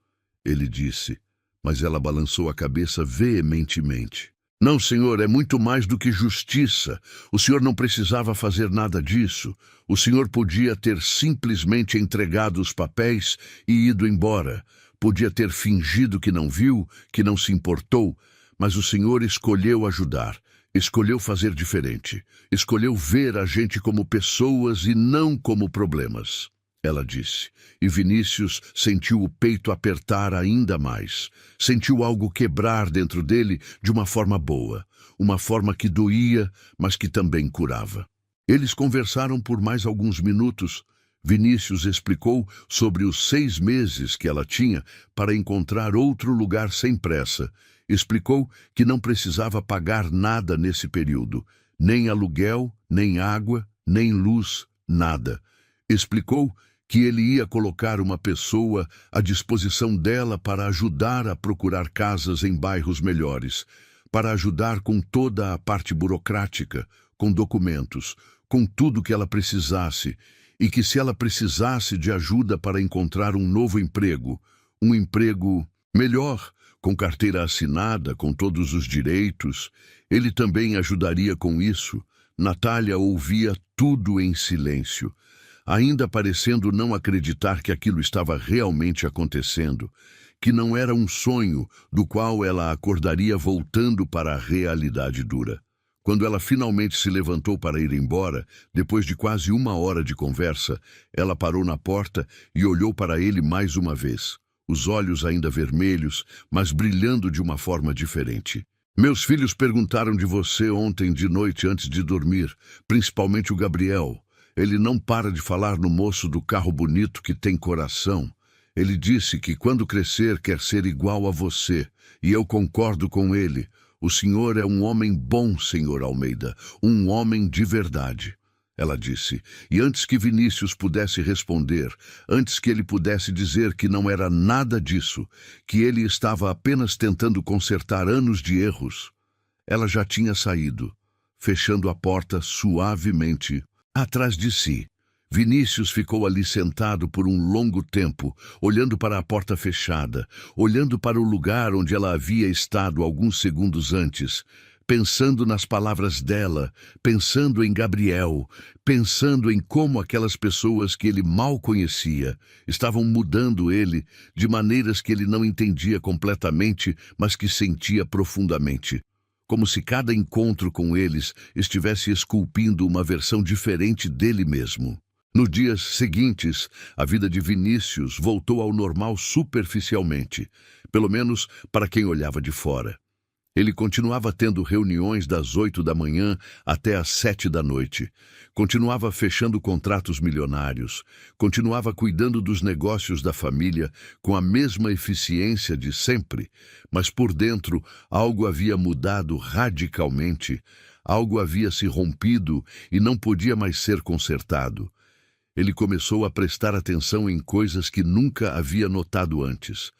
ele disse, mas ela balançou a cabeça veementemente. Não, senhor, é muito mais do que justiça. O senhor não precisava fazer nada disso. O senhor podia ter simplesmente entregado os papéis e ido embora. Podia ter fingido que não viu, que não se importou, mas o senhor escolheu ajudar. Escolheu fazer diferente. Escolheu ver a gente como pessoas e não como problemas, ela disse. E Vinícius sentiu o peito apertar ainda mais. Sentiu algo quebrar dentro dele de uma forma boa. Uma forma que doía, mas que também curava. Eles conversaram por mais alguns minutos. Vinícius explicou sobre os 6 meses que ela tinha para encontrar outro lugar sem pressa. Explicou que não precisava pagar nada nesse período, nem aluguel, nem água, nem luz, nada. Explicou que ele ia colocar uma pessoa à disposição dela para ajudar a procurar casas em bairros melhores, para ajudar com toda a parte burocrática, com documentos, com tudo que ela precisasse, e que se ela precisasse de ajuda para encontrar um novo emprego, um emprego melhor, com carteira assinada, com todos os direitos, ele também ajudaria com isso. Natália ouvia tudo em silêncio, ainda parecendo não acreditar que aquilo estava realmente acontecendo, que não era um sonho do qual ela acordaria voltando para a realidade dura. Quando ela finalmente se levantou para ir embora, depois de quase 1 hora de conversa, ela parou na porta e olhou para ele mais uma vez. Os olhos ainda vermelhos, mas brilhando de uma forma diferente. Meus filhos perguntaram de você ontem de noite antes de dormir, principalmente o Gabriel. Ele não para de falar no moço do carro bonito que tem coração. Ele disse que quando crescer quer ser igual a você, e eu concordo com ele. O senhor é um homem bom, senhor Almeida, um homem de verdade. Ela disse, e antes que Vinícius pudesse responder, antes que ele pudesse dizer que não era nada disso, que ele estava apenas tentando consertar anos de erros, ela já tinha saído, fechando a porta suavemente atrás de si. Vinícius ficou ali sentado por um longo tempo, olhando para a porta fechada, olhando para o lugar onde ela havia estado alguns segundos antes, pensando nas palavras dela, pensando em Gabriel, pensando em como aquelas pessoas que ele mal conhecia estavam mudando ele de maneiras que ele não entendia completamente, mas que sentia profundamente. Como se cada encontro com eles estivesse esculpindo uma versão diferente dele mesmo. Nos dias seguintes, a vida de Vinícius voltou ao normal superficialmente, pelo menos para quem olhava de fora. Ele continuava tendo reuniões das 8 da manhã até às 7 da noite. Continuava fechando contratos milionários. Continuava cuidando dos negócios da família com a mesma eficiência de sempre. Mas por dentro, algo havia mudado radicalmente. Algo havia se rompido e não podia mais ser consertado. Ele começou a prestar atenção em coisas que nunca havia notado antes.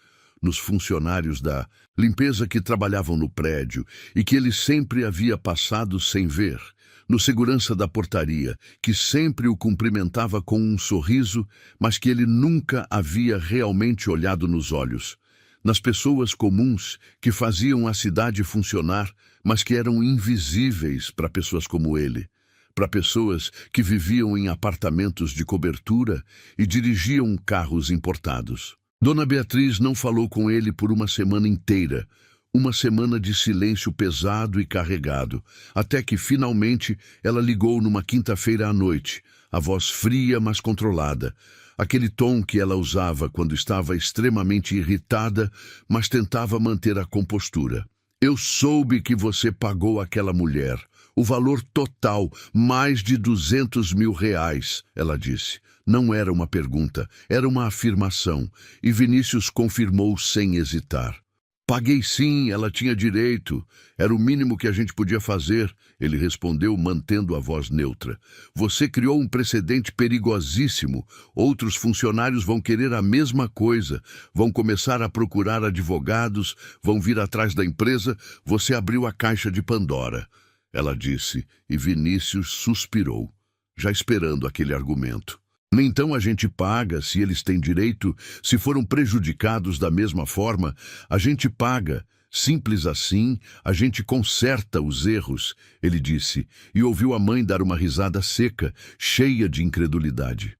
Nos funcionários da limpeza que trabalhavam no prédio e que ele sempre havia passado sem ver, no segurança da portaria, que sempre o cumprimentava com um sorriso, mas que ele nunca havia realmente olhado nos olhos, nas pessoas comuns que faziam a cidade funcionar, mas que eram invisíveis para pessoas como ele, para pessoas que viviam em apartamentos de cobertura e dirigiam carros importados. Dona Beatriz não falou com ele por uma semana inteira, uma semana de silêncio pesado e carregado, até que finalmente ela ligou numa quinta-feira à noite, a voz fria mas controlada, aquele tom que ela usava quando estava extremamente irritada, mas tentava manter a compostura. Eu soube que você pagou aquela mulher, o valor total, mais de R$200 mil, ela disse. Não era uma pergunta, era uma afirmação, e Vinícius confirmou sem hesitar. Paguei sim, ela tinha direito. Era o mínimo que a gente podia fazer, ele respondeu mantendo a voz neutra. Você criou um precedente perigosíssimo. Outros funcionários vão querer a mesma coisa, vão começar a procurar advogados, vão vir atrás da empresa. Você abriu a caixa de Pandora, ela disse, e Vinícius suspirou, já esperando aquele argumento. Então a gente paga se eles têm direito, se foram prejudicados da mesma forma, a gente paga. Simples assim, a gente conserta os erros, ele disse, e ouviu a mãe dar uma risada seca, cheia de incredulidade.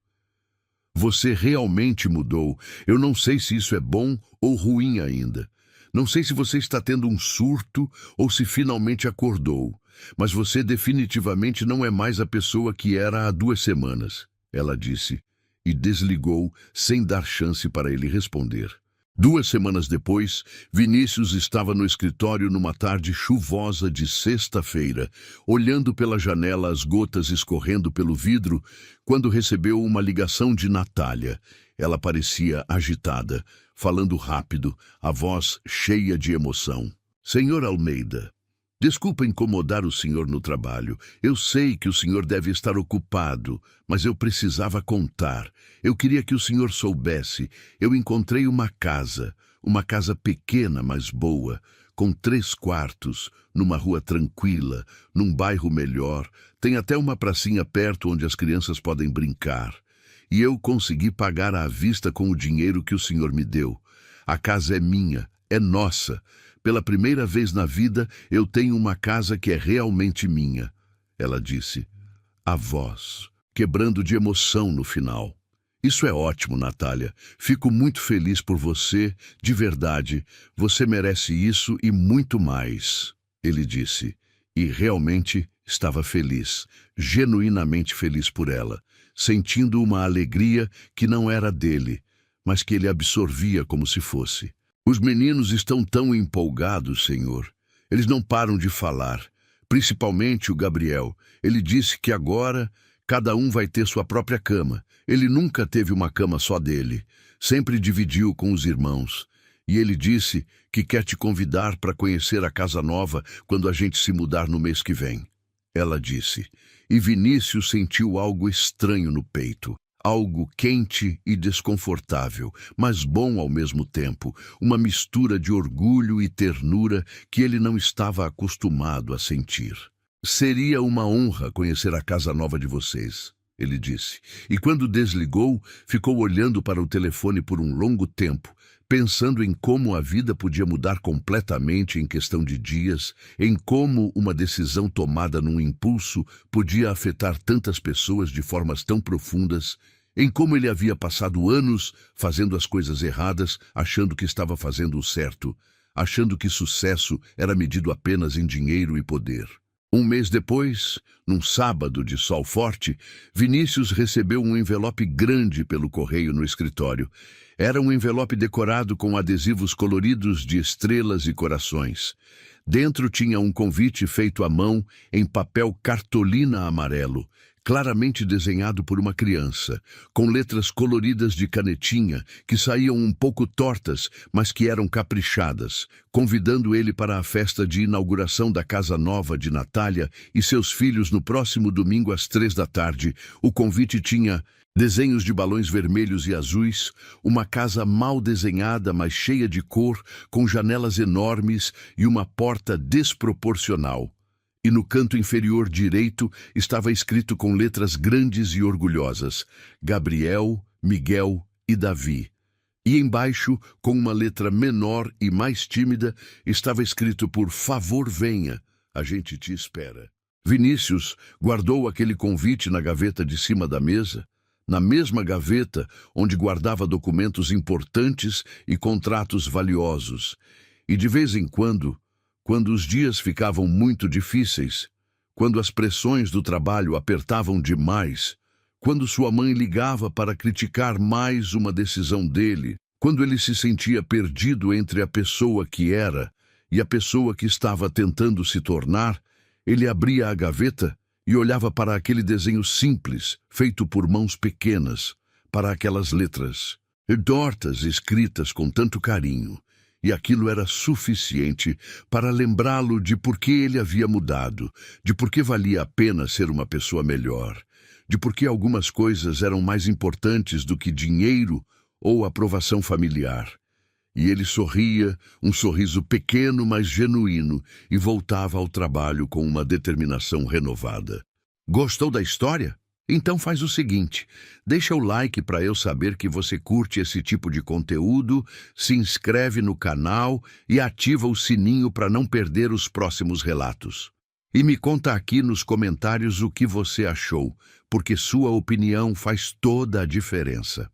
Você realmente mudou. Eu não sei se isso é bom ou ruim ainda. Não sei se você está tendo um surto ou se finalmente acordou, mas você definitivamente não é mais a pessoa que era há 2 semanas. Ela disse, e desligou sem dar chance para ele responder. 2 semanas depois, Vinícius estava no escritório numa tarde chuvosa de sexta-feira, olhando pela janela as gotas escorrendo pelo vidro, quando recebeu uma ligação de Natália. Ela parecia agitada, falando rápido, a voz cheia de emoção. Senhor Almeida, desculpa incomodar o senhor no trabalho. Eu sei que o senhor deve estar ocupado, mas eu precisava contar. Eu queria que o senhor soubesse. Eu encontrei uma casa pequena, mas boa, com 3 quartos, numa rua tranquila, num bairro melhor. Tem até uma pracinha perto onde as crianças podem brincar. E eu consegui pagar à vista com o dinheiro que o senhor me deu. A casa é minha, é nossa. Pela primeira vez na vida, eu tenho uma casa que é realmente minha, ela disse, a voz, quebrando de emoção no final. Isso é ótimo, Natália. Fico muito feliz por você, de verdade. Você merece isso e muito mais, ele disse. E realmente estava feliz, genuinamente feliz por ela, sentindo uma alegria que não era dele, mas que ele absorvia como se fosse. Os meninos estão tão empolgados, senhor. Eles não param de falar, principalmente o Gabriel. Ele disse que agora cada um vai ter sua própria cama. Ele nunca teve uma cama só dele. Sempre dividiu com os irmãos. E ele disse que quer te convidar para conhecer a casa nova quando a gente se mudar no mês que vem. Ela disse. E Vinícius sentiu algo estranho no peito. Algo quente e desconfortável, mas bom ao mesmo tempo, uma mistura de orgulho e ternura que ele não estava acostumado a sentir. Seria uma honra conhecer a casa nova de vocês, ele disse. E quando desligou, ficou olhando para o telefone por um longo tempo, pensando em como a vida podia mudar completamente em questão de dias, em como uma decisão tomada num impulso podia afetar tantas pessoas de formas tão profundas, em como ele havia passado anos fazendo as coisas erradas, achando que estava fazendo o certo, achando que sucesso era medido apenas em dinheiro e poder. Um mês depois, num sábado de sol forte, Vinícius recebeu um envelope grande pelo correio no escritório. Era um envelope decorado com adesivos coloridos de estrelas e corações. Dentro tinha um convite feito à mão em papel cartolina amarelo, claramente desenhado por uma criança, com letras coloridas de canetinha que saíam um pouco tortas, mas que eram caprichadas, convidando ele para a festa de inauguração da casa nova de Natália e seus filhos no próximo domingo às 15h. O convite tinha desenhos de balões vermelhos e azuis, uma casa mal desenhada, mas cheia de cor, com janelas enormes e uma porta desproporcional. E no canto inferior direito estava escrito com letras grandes e orgulhosas: Gabriel, Miguel e Davi. E embaixo, com uma letra menor e mais tímida, estava escrito: por favor, venha, a gente te espera. Vinícius guardou aquele convite na gaveta de cima da mesa, na mesma gaveta onde guardava documentos importantes e contratos valiosos. E de vez em quando os dias ficavam muito difíceis, quando as pressões do trabalho apertavam demais, quando sua mãe ligava para criticar mais uma decisão dele, quando ele se sentia perdido entre a pessoa que era e a pessoa que estava tentando se tornar, ele abria a gaveta e olhava para aquele desenho simples, feito por mãos pequenas, para aquelas letras tortas escritas com tanto carinho. E aquilo era suficiente para lembrá-lo de por que ele havia mudado, de por que valia a pena ser uma pessoa melhor, de por que algumas coisas eram mais importantes do que dinheiro ou aprovação familiar. E ele sorria, um sorriso pequeno, mas genuíno, e voltava ao trabalho com uma determinação renovada. Gostou da história? Então faz o seguinte, deixa o like para eu saber que você curte esse tipo de conteúdo, se inscreve no canal e ativa o sininho para não perder os próximos relatos. E me conta aqui nos comentários o que você achou, porque sua opinião faz toda a diferença.